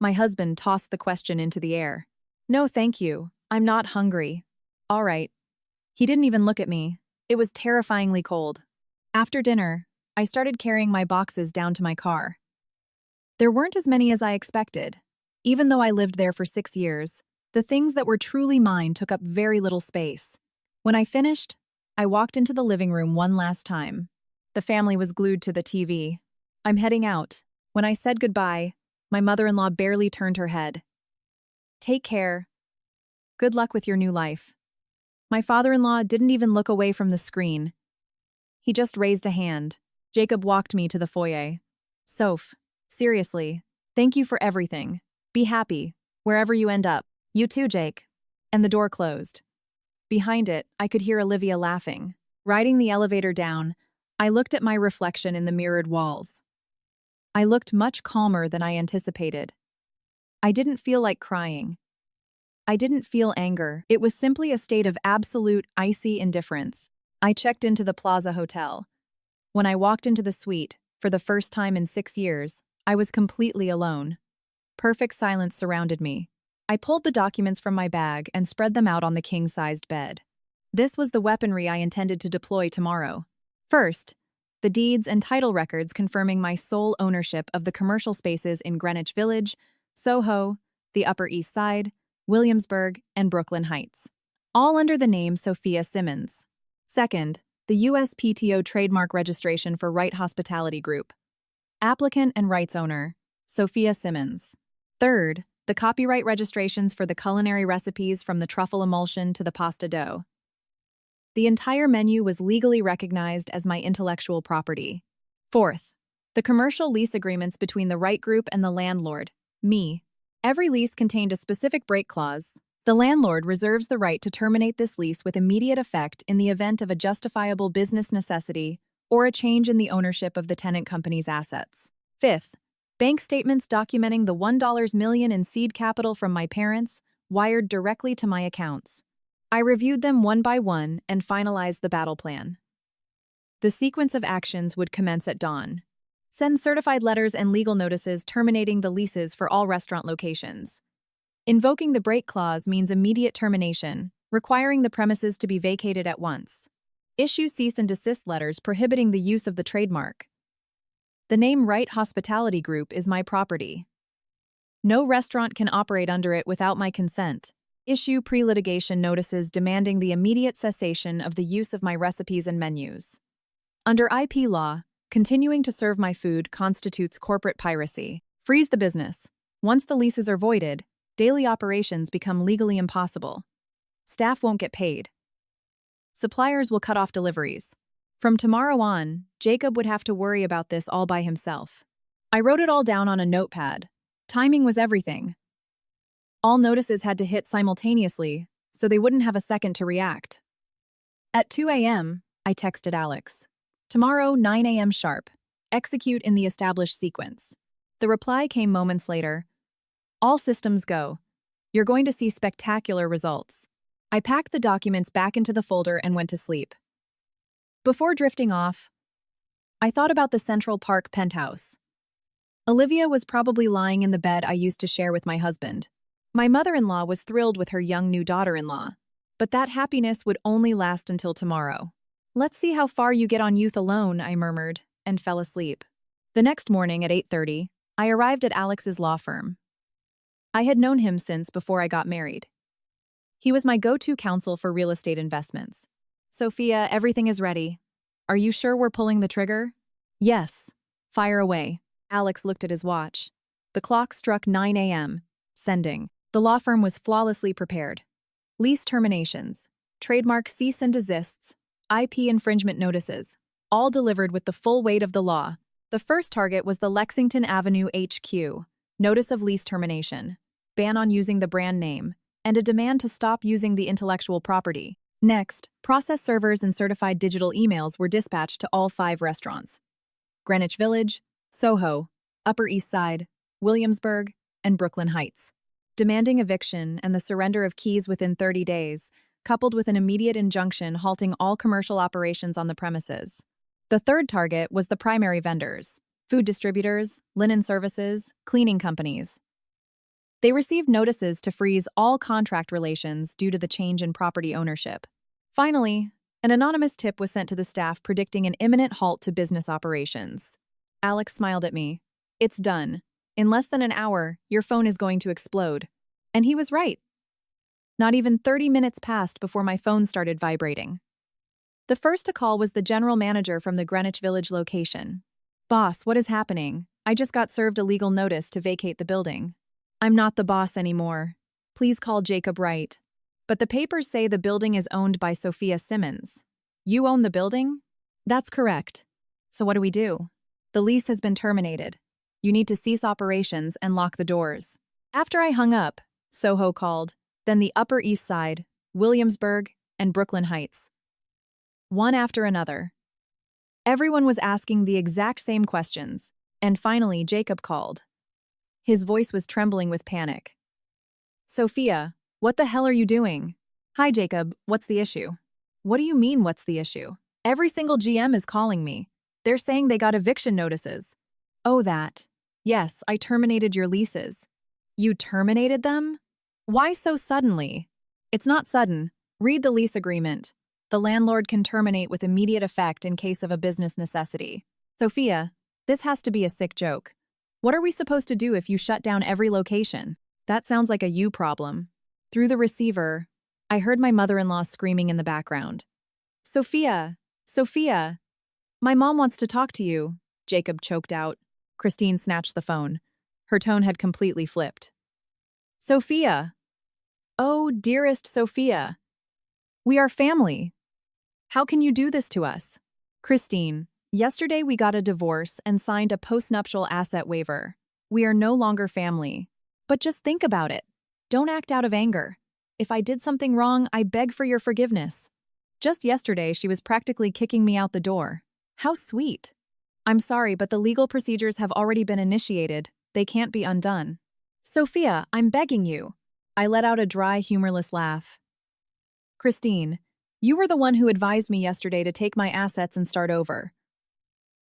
My husband tossed the question into the air. No, thank you. I'm not hungry. All right. He didn't even look at me. It was terrifyingly cold. After dinner, I started carrying my boxes down to my car. There weren't as many as I expected. Even though I lived there for 6 years, the things that were truly mine took up very little space. When I finished, I walked into the living room one last time. The family was glued to the TV. I'm heading out. When I said goodbye, my mother-in-law barely turned her head. Take care. Good luck with your new life. My father-in-law didn't even look away from the screen. He just raised a hand. Jacob walked me to the foyer. Soph, seriously, thank you for everything. Be happy, wherever you end up. You too, Jake. And the door closed. Behind it, I could hear Olivia laughing. Riding the elevator down, I looked at my reflection in the mirrored walls. I looked much calmer than I anticipated. I didn't feel like crying. I didn't feel anger. It was simply a state of absolute, icy indifference. I checked into the Plaza Hotel. When I walked into the suite, for the first time in 6 years, I was completely alone. Perfect silence surrounded me. I pulled the documents from my bag and spread them out on the king-sized bed. This was the weaponry I intended to deploy tomorrow. First, the deeds and title records confirming my sole ownership of the commercial spaces in Greenwich Village, Soho, the Upper East Side, Williamsburg, and Brooklyn Heights, all under the name Sophia Simmons. Second, the USPTO trademark registration for Wright Hospitality Group. Applicant and rights owner, Sophia Simmons. Third, the copyright registrations for the culinary recipes from the truffle emulsion to the pasta dough. The entire menu was legally recognized as my intellectual property. Fourth, the commercial lease agreements between the Wright Group and the landlord, me. Every lease contained a specific break clause. The landlord reserves the right to terminate this lease with immediate effect in the event of a justifiable business necessity or a change in the ownership of the tenant company's assets. Fifth, bank statements documenting the $1 million in seed capital from my parents wired directly to my accounts. I reviewed them one by one and finalized the battle plan. The sequence of actions would commence at dawn. Send certified letters and legal notices terminating the leases for all restaurant locations. Invoking the break clause means immediate termination, requiring the premises to be vacated at once. Issue cease and desist letters prohibiting the use of the trademark. The name Wright Hospitality Group is my property. No restaurant can operate under it without my consent. Issue pre-litigation notices demanding the immediate cessation of the use of my recipes and menus. Under IP law, continuing to serve my food constitutes corporate piracy. Freeze the business. Once the leases are voided, daily operations become legally impossible. Staff won't get paid. Suppliers will cut off deliveries. From tomorrow on, Jacob would have to worry about this all by himself. I wrote it all down on a notepad. Timing was everything. All notices had to hit simultaneously, so they wouldn't have a second to react. At 2 a.m., I texted Alex. Tomorrow, 9 a.m. sharp. Execute in the established sequence. The reply came moments later. All systems go. You're going to see spectacular results. I packed the documents back into the folder and went to sleep. Before drifting off, I thought about the Central Park penthouse. Olivia was probably lying in the bed I used to share with my husband. My mother-in-law was thrilled with her young new daughter-in-law, but that happiness would only last until tomorrow. Let's see how far you get on youth alone, I murmured, and fell asleep. The next morning at 8:30, I arrived at Alex's law firm. I had known him since before I got married. He was my go-to counsel for real estate investments. Sophia, everything is ready. Are you sure we're pulling the trigger? Yes. Fire away. Alex looked at his watch. The clock struck 9 a.m. Sending. The law firm was flawlessly prepared. Lease terminations, trademark cease and desists, IP infringement notices, all delivered with the full weight of the law. The first target was the Lexington Avenue HQ, notice of lease termination, ban on using the brand name, and a demand to stop using the intellectual property. Next, process servers and certified digital emails were dispatched to all 5 restaurants: Greenwich Village, Soho, Upper East Side, Williamsburg, and Brooklyn Heights, demanding eviction and the surrender of keys within 30 days, coupled with an immediate injunction halting all commercial operations on the premises. The third target was the primary vendors: food distributors, linen services, cleaning companies. They received notices to freeze all contract relations due to the change in property ownership. Finally, an anonymous tip was sent to the staff predicting an imminent halt to business operations. Alex smiled at me. It's done. In less than an hour, your phone is going to explode. And he was right. Not even 30 minutes passed before my phone started vibrating. The first to call was the general manager from the Greenwich Village location. Boss, what is happening? I just got served a legal notice to vacate the building. I'm not the boss anymore. Please call Jacob Wright. But the papers say the building is owned by Sophia Simmons. You own the building? That's correct. So what do we do? The lease has been terminated. You need to cease operations and lock the doors. After I hung up, Soho called, then the Upper East Side, Williamsburg, and Brooklyn Heights. One after another. Everyone was asking the exact same questions, and finally Jacob called. His voice was trembling with panic. Sophia, what the hell are you doing? Hi, Jacob, what's the issue? What do you mean, what's the issue? Every single GM is calling me. They're saying they got eviction notices. Oh, that. Yes, I terminated your leases. You terminated them? Why so suddenly? It's not sudden. Read the lease agreement. The landlord can terminate with immediate effect in case of a business necessity. Sophia, this has to be a sick joke. What are we supposed to do if you shut down every location? That sounds like a you problem. Through the receiver, I heard my mother-in-law screaming in the background. Sophia! Sophia! My mom wants to talk to you, Jacob choked out. Christine snatched the phone. Her tone had completely flipped. Sophia! Oh, dearest Sophia! We are family. How can you do this to us? Christine, yesterday we got a divorce and signed a postnuptial asset waiver. We are no longer family. But just think about it. Don't act out of anger. If I did something wrong, I beg for your forgiveness. Just yesterday, she was practically kicking me out the door. How sweet. I'm sorry, but the legal procedures have already been initiated. They can't be undone. Sophia, I'm begging you. I let out a dry, humorless laugh. Christine, you were the one who advised me yesterday to take my assets and start over.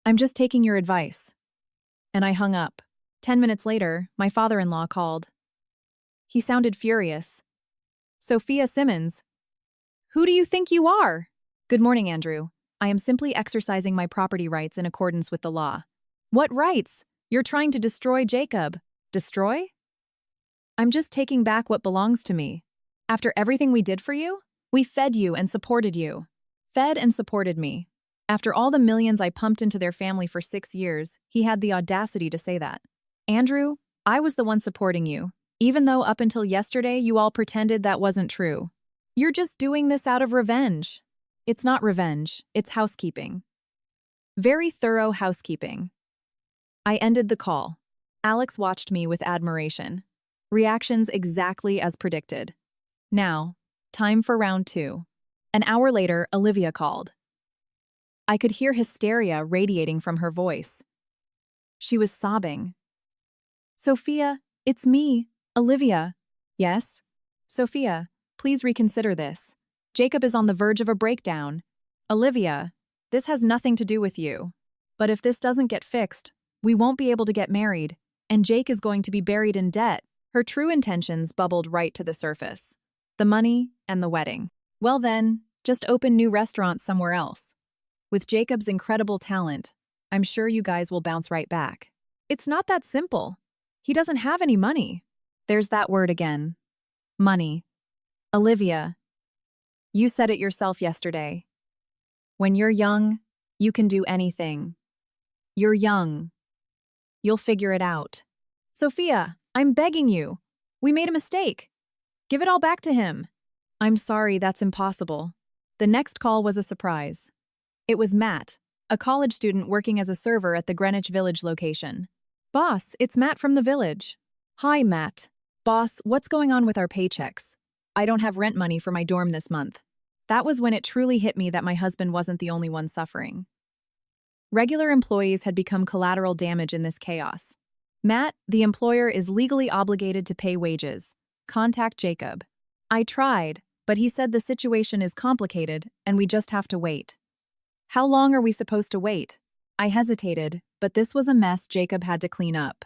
I'm just taking your advice. And I hung up. 10 minutes later, my father-in-law called. He sounded furious. Sophia Simmons. Who do you think you are? Good morning, Andrew. I am simply exercising my property rights in accordance with the law. What rights? You're trying to destroy Jacob. Destroy? I'm just taking back what belongs to me. After everything we did for you, we fed you and supported you. Fed and supported me. After all the millions I pumped into their family for 6 years, he had the audacity to say that. Andrew, I was the one supporting you, even though up until yesterday you all pretended that wasn't true. You're just doing this out of revenge. It's not revenge, it's housekeeping. Very thorough housekeeping. I ended the call. Alex watched me with admiration. Reactions exactly as predicted. Now, time for round 2. An hour later, Olivia called. I could hear hysteria radiating from her voice. She was sobbing. Sophia, it's me, Olivia. Yes? Sophia, please reconsider this. Jacob is on the verge of a breakdown. Olivia, this has nothing to do with you. But if this doesn't get fixed, we won't be able to get married, and Jake is going to be buried in debt. Her true intentions bubbled right to the surface. The money and the wedding. Well then, just open new restaurants somewhere else. With Jacob's incredible talent, I'm sure you guys will bounce right back. It's not that simple. He doesn't have any money. There's that word again. Money. Olivia, you said it yourself yesterday. When you're young, you can do anything. You're young. You'll figure it out. Sophia, I'm begging you. We made a mistake. Give it all back to him. I'm sorry, that's impossible. The next call was a surprise. It was Matt, a college student working as a server at the Greenwich Village location. Boss, it's Matt from the village. Hi, Matt. Boss, what's going on with our paychecks? I don't have rent money for my dorm this month. That was when it truly hit me that my husband wasn't the only one suffering. Regular employees had become collateral damage in this chaos. Matt, the employer, is legally obligated to pay wages. Contact Jacob. I tried, but he said the situation is complicated and we just have to wait. How long are we supposed to wait? I hesitated, but this was a mess Jacob had to clean up.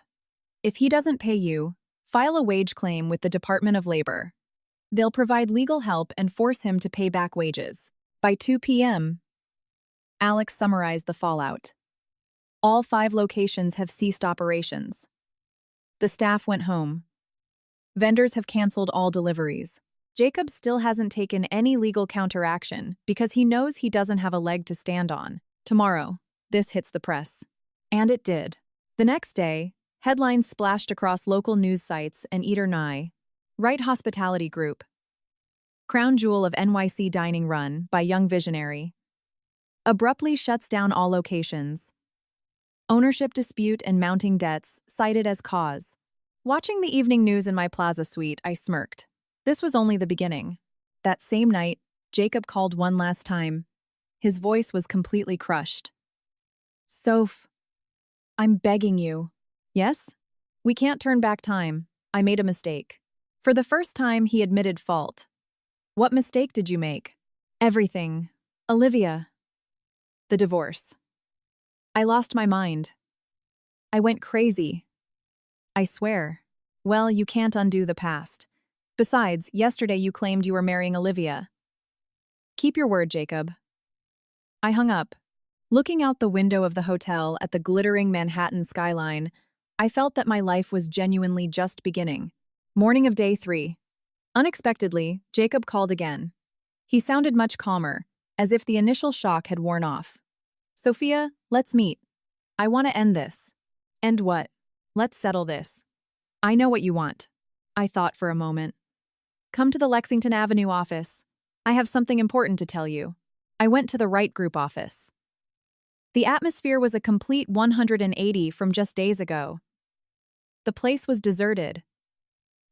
If he doesn't pay you, file a wage claim with the Department of Labor. They'll provide legal help and force him to pay back wages. By 2 p.m., Alex summarized the fallout. All 5 locations have ceased operations. The staff went home. Vendors have canceled all deliveries. Jacob still hasn't taken any legal counteraction because he knows he doesn't have a leg to stand on. Tomorrow, this hits the press. And it did. The next day, headlines splashed across local news sites and Eater Nye. Wright Hospitality Group. Crown jewel of NYC dining run by young visionary. Abruptly shuts down all locations. Ownership dispute and mounting debts cited as cause. Watching the evening news in my plaza suite, I smirked. This was only the beginning. That same night, Jacob called one last time. His voice was completely crushed. Soph, I'm begging you. Yes? We can't turn back time. I made a mistake. For the first time, he admitted fault. What mistake did you make? Everything. Olivia. The divorce. I lost my mind. I went crazy. I swear. Well, you can't undo the past. Besides, yesterday you claimed you were marrying Olivia. Keep your word, Jacob. I hung up. Looking out the window of the hotel at the glittering Manhattan skyline, I felt that my life was genuinely just beginning. Morning of day 3. Unexpectedly, Jacob called again. He sounded much calmer, as if the initial shock had worn off. Sophia, let's meet. I want to end this. End what? Let's settle this. I know what you want. I thought for a moment. Come to the Lexington Avenue office. I have something important to tell you. I went to the Wright Group office. The atmosphere was a complete 180 from just days ago. The place was deserted.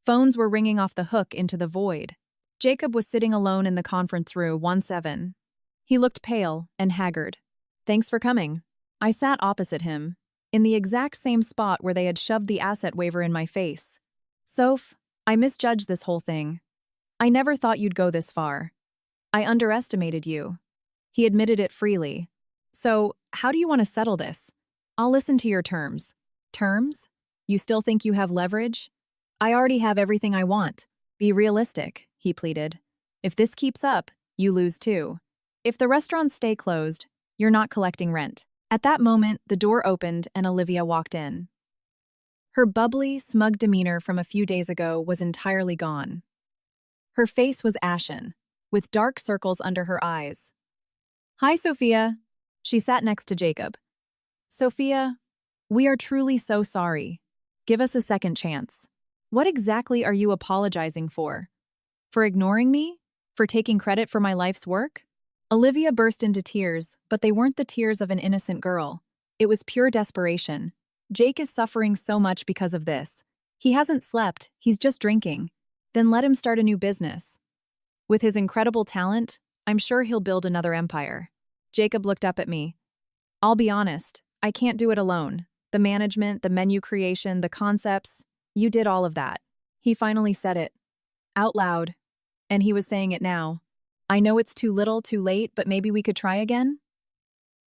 Phones were ringing off the hook into the void. Jacob was sitting alone in the conference room 17. He looked pale and haggard. Thanks for coming. I sat opposite him, in the exact same spot where they had shoved the asset waiver in my face. Soph, I misjudged this whole thing. I never thought you'd go this far. I underestimated you. He admitted it freely. So, how do you want to settle this? I'll listen to your terms. Terms? You still think you have leverage? I already have everything I want. Be realistic, he pleaded. If this keeps up, you lose too. If the restaurants stay closed, you're not collecting rent. At that moment, the door opened and Olivia walked in. Her bubbly, smug demeanor from a few days ago was entirely gone. Her face was ashen, with dark circles under her eyes. Hi, Sophia. She sat next to Jacob. Sophia, we are truly so sorry. Give us a second chance. What exactly are you apologizing for? For ignoring me? For taking credit for my life's work? Olivia burst into tears, but they weren't the tears of an innocent girl. It was pure desperation. Jake is suffering so much because of this. He hasn't slept, he's just drinking. Then let him start a new business. With his incredible talent, I'm sure he'll build another empire. Jacob looked up at me. I'll be honest, I can't do it alone. The management, the menu creation, the concepts, you did all of that. He finally said it. Out loud. And he was saying it now. I know it's too little, too late, but maybe we could try again?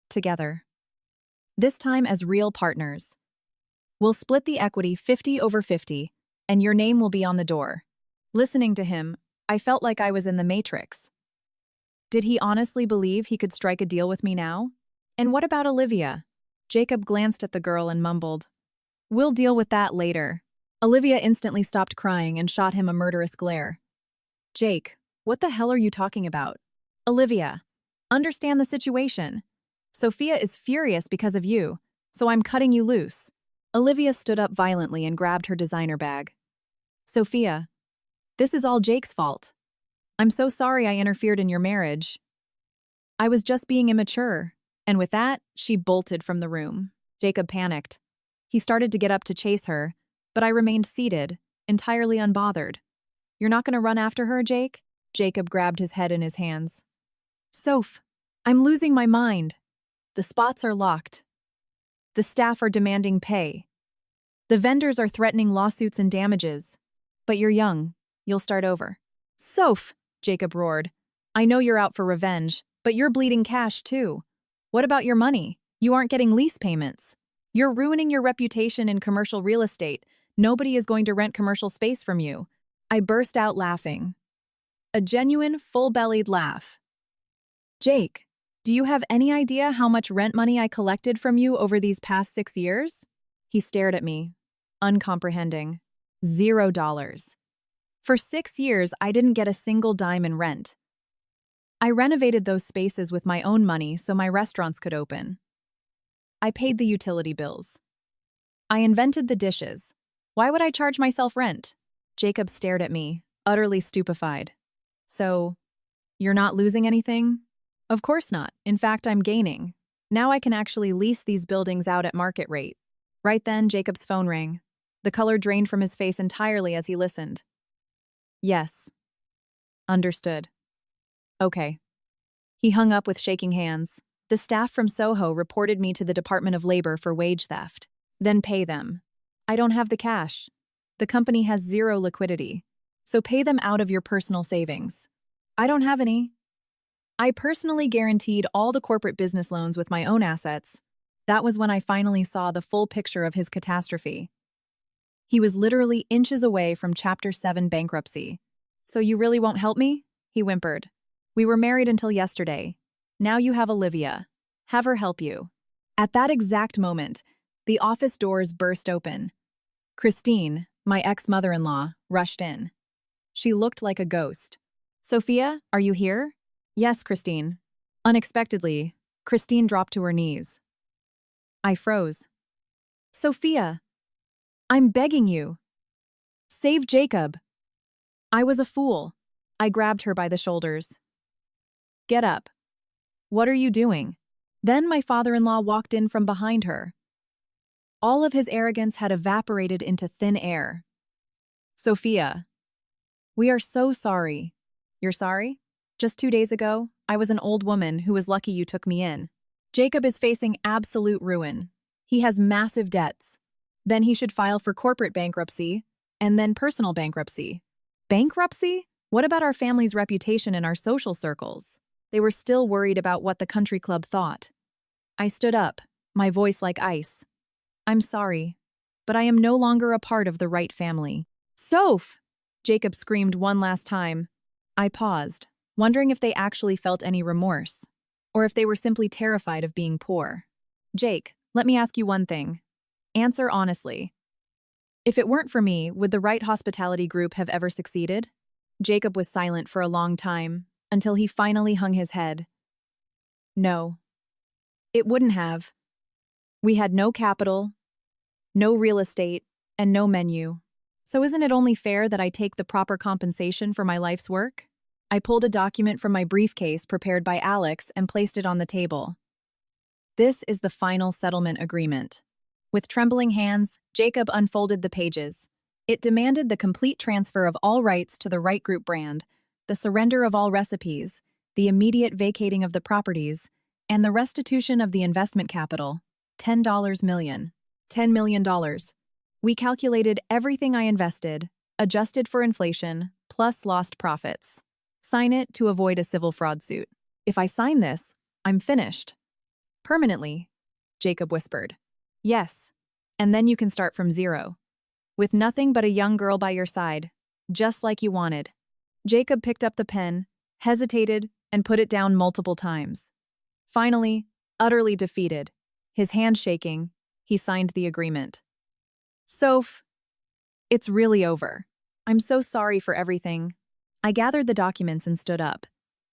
Together. This time as real partners. We'll split the equity 50/50, and your name will be on the door. Listening to him, I felt like I was in the Matrix. Did he honestly believe he could strike a deal with me now? And what about Olivia? Jacob glanced at the girl and mumbled, We'll deal with that later. Olivia instantly stopped crying and shot him a murderous glare. Jake, what the hell are you talking about? Olivia, understand the situation. Sophia is furious because of you, so I'm cutting you loose. Olivia stood up violently and grabbed her designer bag. Sophia, this is all Jake's fault. I'm so sorry I interfered in your marriage. I was just being immature. And with that, she bolted from the room. Jacob panicked. He started to get up to chase her, but I remained seated, entirely unbothered. You're not going to run after her, Jake? Jacob grabbed his head in his hands. Soph, I'm losing my mind. The spots are locked. The staff are demanding pay. The vendors are threatening lawsuits and damages. But you're young. You'll start over. Soph, Jacob roared. I know you're out for revenge, but you're bleeding cash too. What about your money? You aren't getting lease payments. You're ruining your reputation in commercial real estate. Nobody is going to rent commercial space from you. I burst out laughing. A genuine, full-bellied laugh. Jake, do you have any idea how much rent money I collected from you over these past 6 years? He stared at me, uncomprehending. $0. For 6 years, I didn't get a single dime in rent. I renovated those spaces with my own money so my restaurants could open. I paid the utility bills. I invented the dishes. Why would I charge myself rent? Jacob stared at me, utterly stupefied. So, you're not losing anything? Of course not. In fact, I'm gaining. Now I can actually lease these buildings out at market rate. Right then, Jacob's phone rang. The color drained from his face entirely as he listened. Yes. Understood. Okay. He hung up with shaking hands. The staff from Soho reported me to the Department of Labor for wage theft. Then pay them. I don't have the cash. The company has zero liquidity. So pay them out of your personal savings. I don't have any. I personally guaranteed all the corporate business loans with my own assets. That was when I finally saw the full picture of his catastrophe. He was literally inches away from Chapter 7 bankruptcy. So you really won't help me? He whimpered. We were married until yesterday. Now you have Olivia. Have her help you." At that exact moment, the office doors burst open. Christine, my ex-mother-in-law, rushed in. She looked like a ghost. "Sophia, are you here?" "Yes, Christine." Unexpectedly, Christine dropped to her knees. I froze. "Sophia, I'm begging you. Save Jacob." I was a fool. I grabbed her by the shoulders. "Get up. What are you doing?" Then my father-in-law walked in from behind her. All of his arrogance had evaporated into thin air. "Sophia, we are so sorry." "You're sorry? Just 2 days ago, I was an old woman who was lucky you took me in. Jacob is facing absolute ruin. He has massive debts. Then he should file for corporate bankruptcy, and then personal bankruptcy." "Bankruptcy? What about our family's reputation in our social circles?" They were still worried about what the country club thought. I stood up, my voice like ice. "I'm sorry, but I am no longer a part of the Wright family." "Soph!" Jacob screamed one last time. I paused, wondering if they actually felt any remorse, or if they were simply terrified of being poor. "Jake, let me ask you one thing. Answer honestly. If it weren't for me, would the Wright Hospitality Group have ever succeeded?" Jacob was silent for a long time, until he finally hung his head. "No. It wouldn't have. We had no capital, no real estate, and no menu. So isn't it only fair that I take the proper compensation for my life's work?" I pulled a document from my briefcase prepared by Alex and placed it on the table. "This is the final settlement agreement." With trembling hands, Jacob unfolded the pages. It demanded the complete transfer of all rights to the Wright Group brand, the surrender of all recipes, the immediate vacating of the properties, and the restitution of the investment capital, $10 million. $10 million. We calculated everything I invested, adjusted for inflation, plus lost profits. Sign it to avoid a civil fraud suit. "If I sign this, I'm finished." "Permanently," Jacob whispered. "Yes, and then you can start from zero. With nothing but a young girl by your side, just like you wanted." Jacob picked up the pen, hesitated, and put it down multiple times. Finally, utterly defeated, his hand shaking, he signed the agreement. "Soph, it's really over. I'm so sorry for everything." I gathered the documents and stood up.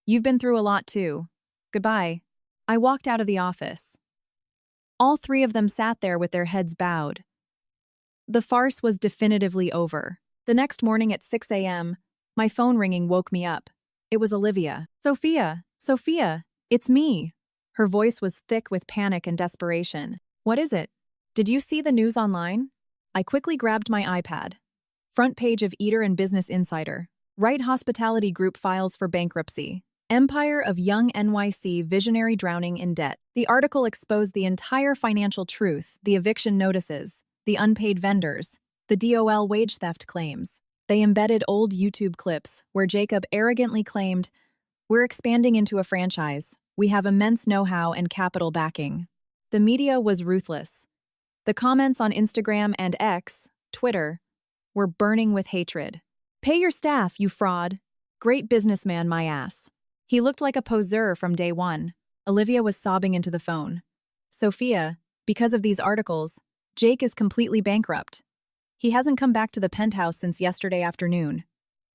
"You've been through a lot too. Goodbye." I walked out of the office. All three of them sat there with their heads bowed. The farce was definitively over. The next morning at 6 a.m., my phone ringing woke me up. It was Olivia. "Sophia, Sophia, it's me." Her voice was thick with panic and desperation. "What is it? Did you see the news online?" I quickly grabbed my iPad. Front page of Eater and Business Insider. Wright Hospitality Group files for bankruptcy. Empire of Young NYC Visionary drowning in debt. The article exposed the entire financial truth, the eviction notices, the unpaid vendors, the DOL wage theft claims. They embedded old YouTube clips where Jacob arrogantly claimed, "We're expanding into a franchise. We have immense know-how and capital backing." The media was ruthless. The comments on Instagram and X, Twitter, were burning with hatred. "Pay your staff, you fraud. Great businessman, my ass." He looked like a poseur from day one. Olivia was sobbing into the phone. "Sophia, because of these articles, Jake is completely bankrupt. He hasn't come back to the penthouse since yesterday afternoon.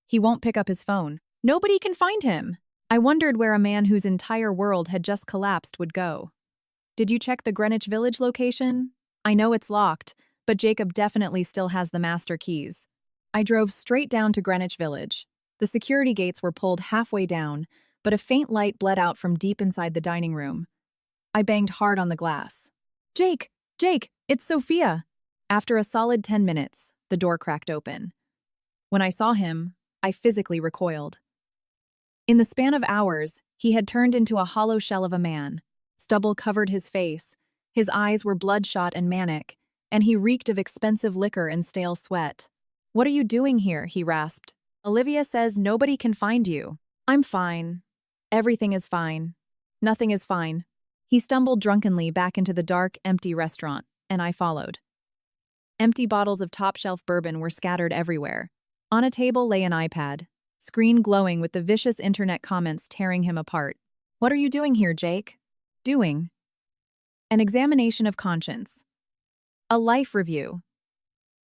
He won't pick up his phone. Nobody can find him." I wondered where a man whose entire world had just collapsed would go. "Did you check the Greenwich Village location? I know it's locked, but Jacob definitely still has the master keys." I drove straight down to Greenwich Village. The security gates were pulled halfway down, but a faint light bled out from deep inside the dining room. I banged hard on the glass. Jake, it's Sophia." After a solid 10 minutes, the door cracked open. When I saw him, I physically recoiled. In the span of hours, he had turned into a hollow shell of a man. Stubble covered his face, his eyes were bloodshot and manic, and he reeked of expensive liquor and stale sweat. "What are you doing here?" he rasped. "Olivia says nobody can find you." "I'm fine. Everything is fine. Nothing is fine." He stumbled drunkenly back into the dark, empty restaurant, and I followed. Empty bottles of top-shelf bourbon were scattered everywhere. On a table lay an iPad. screen glowing with the vicious internet comments tearing him apart. What are you doing here, Jake? Doing. An examination of conscience. A life review.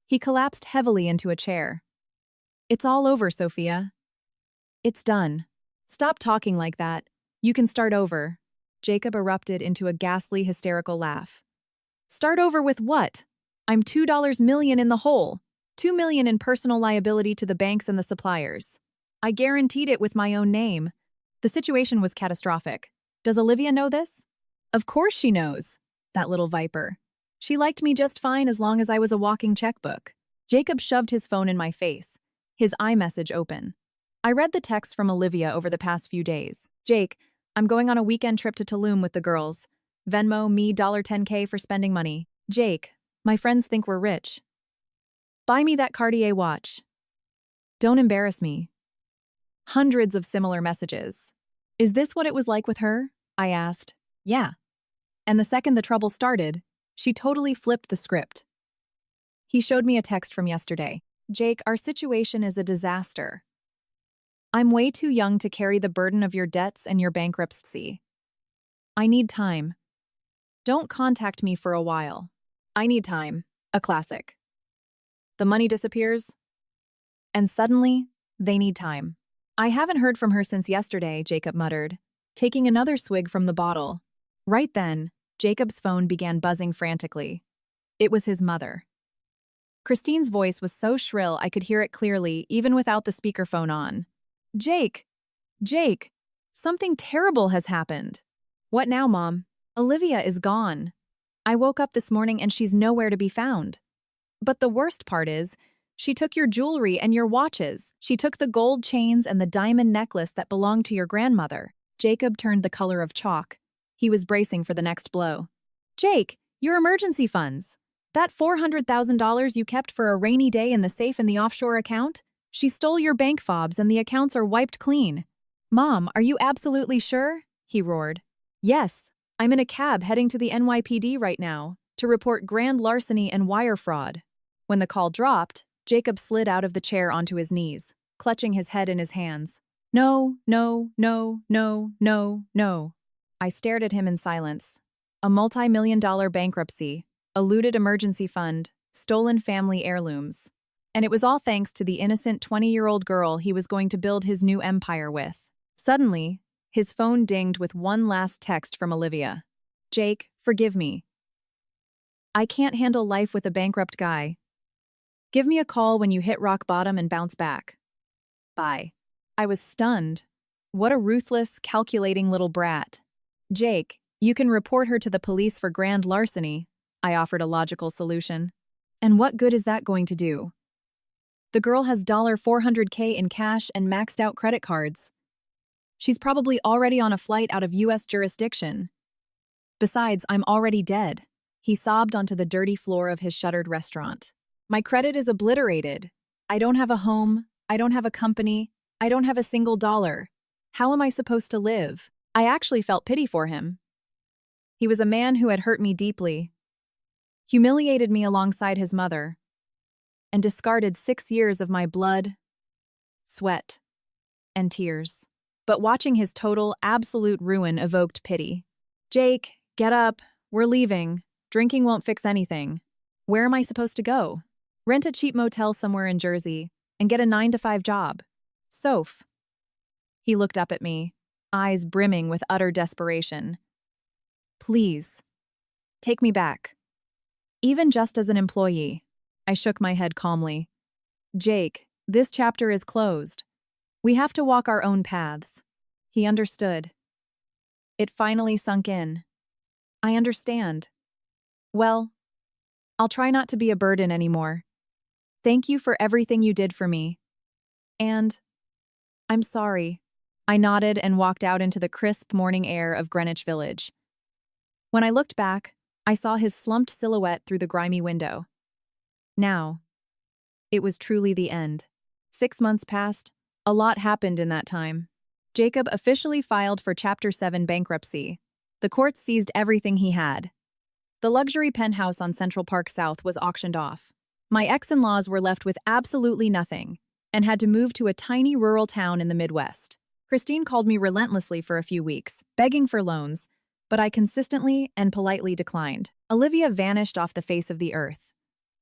He collapsed heavily into a chair. It's all over, Sophia. It's done. Stop talking like that. You can start over. Jacob erupted into a ghastly, hysterical laugh. Start over with what? I'm $2 million in the hole. $2 million in personal liability to the banks and the suppliers. I guaranteed it with my own name. The situation was catastrophic. Does Olivia know this? Of course she knows. That little viper. She liked me just fine as long as I was a walking checkbook. Jacob shoved his phone in my face, his iMessage open. I read the text from Olivia over the past few days. Jake, I'm going on a weekend trip to Tulum with the girls. Venmo me $10K for spending money. Jake, my friends think we're rich. Buy me that Cartier watch. Don't embarrass me. Hundreds of similar messages. Is this what it was like with her? I asked. Yeah. And the second the trouble started, she totally flipped the script. He showed me a text from yesterday. Jake, our situation is a disaster. I'm way too young to carry the burden of your debts and your bankruptcy. I need time. Don't contact me for a while. I need time. A classic. The money disappears, and suddenly, they need time. I haven't heard from her since yesterday, Jacob muttered, taking another swig from the bottle. Right then, Jacob's phone began buzzing frantically. It was his mother. Christine's voice was so shrill I could hear it clearly even without the speakerphone on. Jake! Jake! Something terrible has happened. What now, Mom? Olivia is gone. I woke up this morning and she's nowhere to be found. But the worst part is, she took your jewelry and your watches. She took the gold chains and the diamond necklace that belonged to your grandmother. Jacob turned the color of chalk. He was bracing for the next blow. Jake, your emergency funds. That $400,000 you kept for a rainy day in the safe in the offshore account? She stole your bank fobs and the accounts are wiped clean. Mom, are you absolutely sure? He roared. Yes, I'm in a cab heading to the NYPD right now to report grand larceny and wire fraud. When the call dropped, Jacob slid out of the chair onto his knees, clutching his head in his hands. No, no, no, no, no, no. I stared at him in silence. A multi-million-dollar bankruptcy, a looted emergency fund, stolen family heirlooms. And it was all thanks to the innocent 20-year-old girl he was going to build his new empire with. Suddenly, his phone dinged with one last text from Olivia. Jake, forgive me. I can't handle life with a bankrupt guy. Give me a call when you hit rock bottom and bounce back. Bye. I was stunned. What a ruthless, calculating little brat. Jake, you can report her to the police for grand larceny, I offered a logical solution. And what good is that going to do? The girl has $400K in cash and maxed out credit cards. She's probably already on a flight out of U.S. jurisdiction. Besides, I'm already dead. He sobbed onto the dirty floor of his shuttered restaurant. My credit is obliterated. I don't have a home. I don't have a company. I don't have a single dollar. How am I supposed to live? I actually felt pity for him. He was a man who had hurt me deeply, humiliated me alongside his mother, and discarded 6 years of my blood, sweat, and tears. But watching his total, absolute ruin evoked pity. Jake, get up. We're leaving. Drinking won't fix anything. Where am I supposed to go? Rent a cheap motel somewhere in Jersey and get a 9-to-5 job. Soph. He looked up at me, eyes brimming with utter desperation. Please, take me back. Even just as an employee. I shook my head calmly. Jake, this chapter is closed. We have to walk our own paths. He understood. It finally sunk in. I understand. Well, I'll try not to be a burden anymore. Thank you for everything you did for me. And I'm sorry. I nodded and walked out into the crisp morning air of Greenwich Village. When I looked back, I saw his slumped silhouette through the grimy window. Now, it was truly the end. 6 months passed. A lot happened in that time. Jacob officially filed for Chapter 7 bankruptcy. The courts seized everything he had. The luxury penthouse on Central Park South was auctioned off. My ex-in-laws were left with absolutely nothing. and had to move to a tiny rural town in the Midwest. Christine called me relentlessly for a few weeks, begging for loans, but I consistently and politely declined. Olivia vanished off the face of the earth.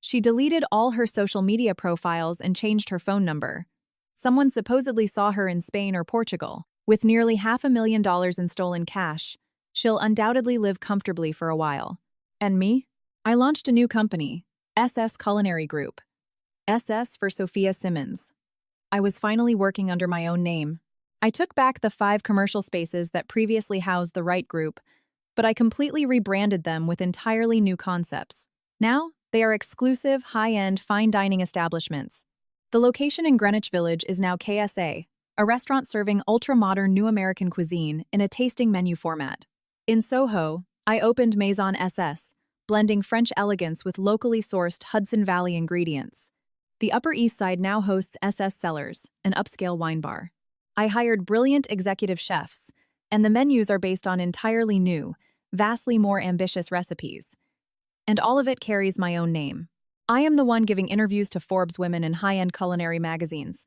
She deleted all her social media profiles and changed her phone number. Someone supposedly saw her in Spain or Portugal. With nearly $500,000 in stolen cash, she'll undoubtedly live comfortably for a while. And me? I launched a new company, SS Culinary Group. SS for Sophia Simmons. I was finally working under my own name. I took back the 5 commercial spaces that previously housed the Wright Group, but I completely rebranded them with entirely new concepts. Now, they are exclusive, high-end, fine dining establishments. The location in Greenwich Village is now KSA, a restaurant serving ultra-modern New American cuisine in a tasting menu format. In Soho, I opened Maison SS, blending French elegance with locally sourced Hudson Valley ingredients. The Upper East Side now hosts SS Cellars, an upscale wine bar. I hired brilliant executive chefs, and the menus are based on entirely new, vastly more ambitious recipes. And all of it carries my own name. I am the one giving interviews to Forbes women and high-end culinary magazines.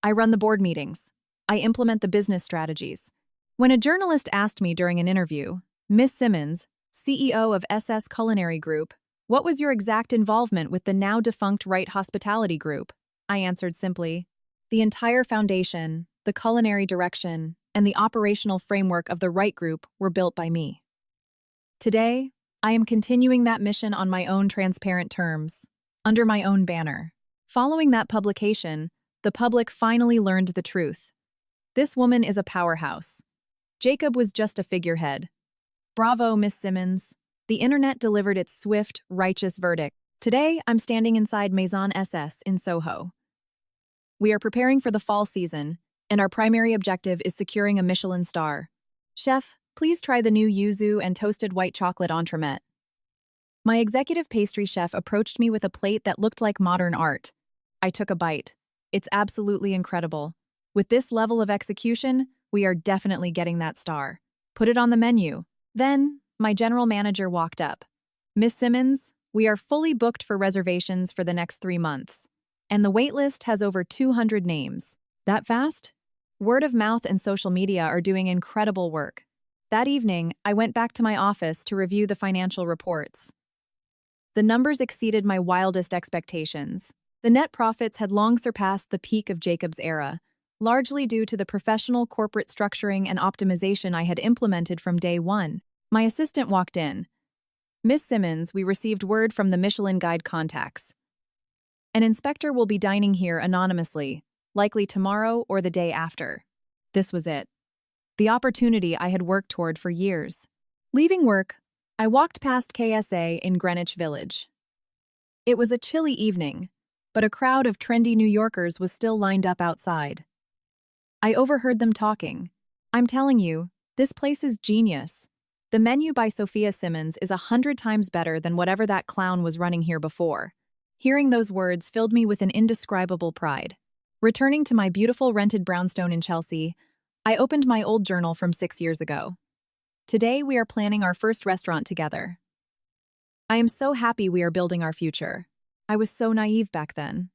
I run the board meetings. I implement the business strategies. When a journalist asked me during an interview, "Miss Simmons, CEO of SS Culinary Group, what was your exact involvement with the now-defunct Wright Hospitality Group?" I answered simply, "The entire foundation, the culinary direction, and the operational framework of the Wright Group were built by me." Today, I am continuing that mission on my own transparent terms, under my own banner. Following that publication, the public finally learned the truth. This woman is a powerhouse. Jacob was just a figurehead. Bravo, Miss Simmons. The internet delivered its swift, righteous verdict. Today, I'm standing inside Maison SS in Soho. We are preparing for the fall season, and our primary objective is securing a Michelin star. Chef, please try the new yuzu and toasted white chocolate entremet. My executive pastry chef approached me with a plate that looked like modern art. I took a bite. It's absolutely incredible. With this level of execution, we are definitely getting that star. Put it on the menu. Then, my general manager walked up. "Miss Simmons, we are fully booked for reservations for the next 3 months. And the waitlist has over 200 names. That fast? Word of mouth and social media are doing incredible work." That evening, I went back to my office to review the financial reports. The numbers exceeded my wildest expectations. The net profits had long surpassed the peak of Jacob's era, largely due to the professional corporate structuring and optimization I had implemented from day one. My assistant walked in. "Miss Simmons, we received word from the Michelin Guide contacts. An inspector will be dining here anonymously, likely tomorrow or the day after." This was it. The opportunity I had worked toward for years. Leaving work, I walked past KSA in Greenwich Village. It was a chilly evening, but a crowd of trendy New Yorkers was still lined up outside. I overheard them talking. "I'm telling you, this place is genius. The menu by Sophia Simmons is 100 times better than whatever that clown was running here before." Hearing those words filled me with an indescribable pride. Returning to my beautiful rented brownstone in Chelsea, I opened my old journal from 6 years ago. Today, we are planning our first restaurant together. I am so happy we are building our future. I was so naive back then.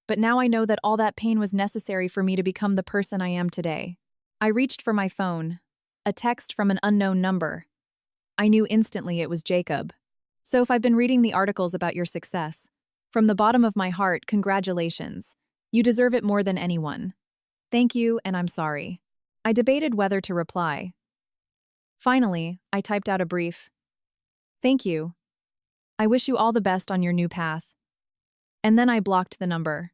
But now I know that all that pain was necessary for me to become the person I am today. I reached for my phone. A text from an unknown number. I knew instantly it was Jacob. "So if I've been reading the articles about your success, from the bottom of my heart, congratulations. You deserve it more than anyone. Thank you, and I'm sorry." I debated whether to reply. Finally, I typed out a brief, "Thank you. I wish you all the best on your new path." And then I blocked the number.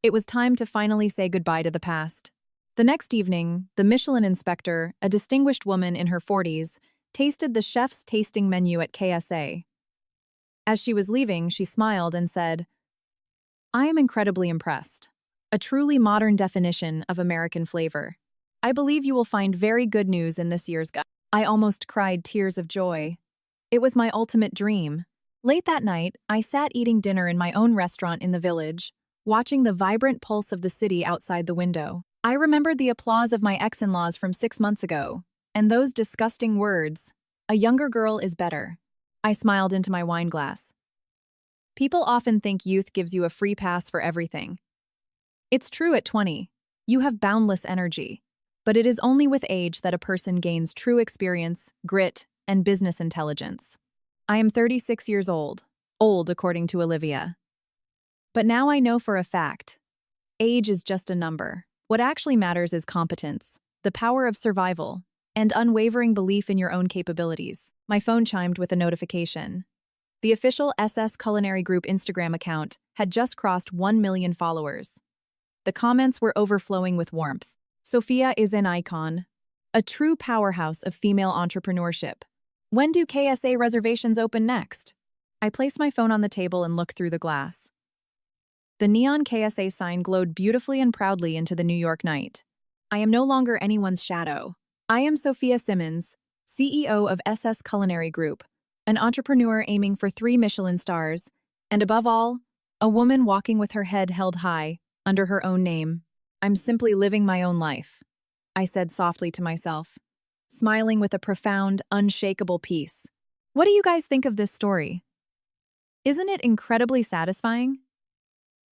It was time to finally say goodbye to the past. The next evening, the Michelin inspector, a distinguished woman in her 40s, tasted the chef's tasting menu at KSA. As she was leaving, she smiled and said, "I am incredibly impressed. A truly modern definition of American flavor. I believe you will find very good news in this year's guide." I almost cried tears of joy. It was my ultimate dream. Late that night, I sat eating dinner in my own restaurant in the village, watching the vibrant pulse of the city outside the window. I remembered the applause of my ex-in-laws from 6 months ago, and those disgusting words, "A younger girl is better." I smiled into my wine glass. People often think youth gives you a free pass for everything. It's true at 20. You have boundless energy. But it is only with age that a person gains true experience, grit, and business intelligence. I am 36 years old according to Olivia. But now I know for a fact, age is just a number. What actually matters is competence, the power of survival, and unwavering belief in your own capabilities. My phone chimed with a notification. The official SS Culinary Group Instagram account had just crossed 1 million followers. The comments were overflowing with warmth. Sophia is an icon, a true powerhouse of female entrepreneurship. When do KSA reservations open next? I placed my phone on the table and looked through the glass. The neon KSA sign glowed beautifully and proudly into the New York night. I am no longer anyone's shadow. I am Sophia Simmons, CEO of SS Culinary Group, an entrepreneur aiming for 3 Michelin stars, and above all, a woman walking with her head held high, under her own name. I'm simply living my own life, I said softly to myself, smiling with a profound, unshakable peace. What do you guys think of this story? Isn't it incredibly satisfying?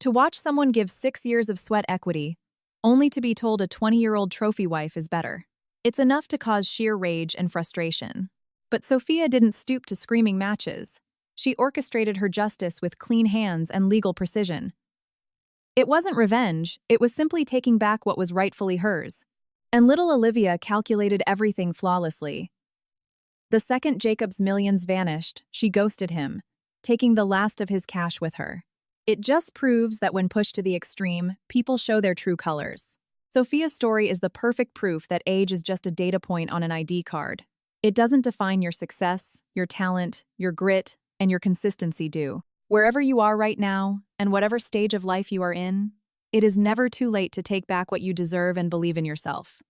To watch someone give 6 years of sweat equity, only to be told a 20-year-old trophy wife is better. It's enough to cause sheer rage and frustration. But Sophia didn't stoop to screaming matches. She orchestrated her justice with clean hands and legal precision. It wasn't revenge, it was simply taking back what was rightfully hers. And little Olivia calculated everything flawlessly. The second Jacob's millions vanished, she ghosted him, taking the last of his cash with her. It just proves that when pushed to the extreme, people show their true colors. Sophia's story is the perfect proof that age is just a data point on an ID card. It doesn't define your success, your talent, your grit, and your consistency do. Wherever you are right now, and whatever stage of life you are in, it is never too late to take back what you deserve and believe in yourself.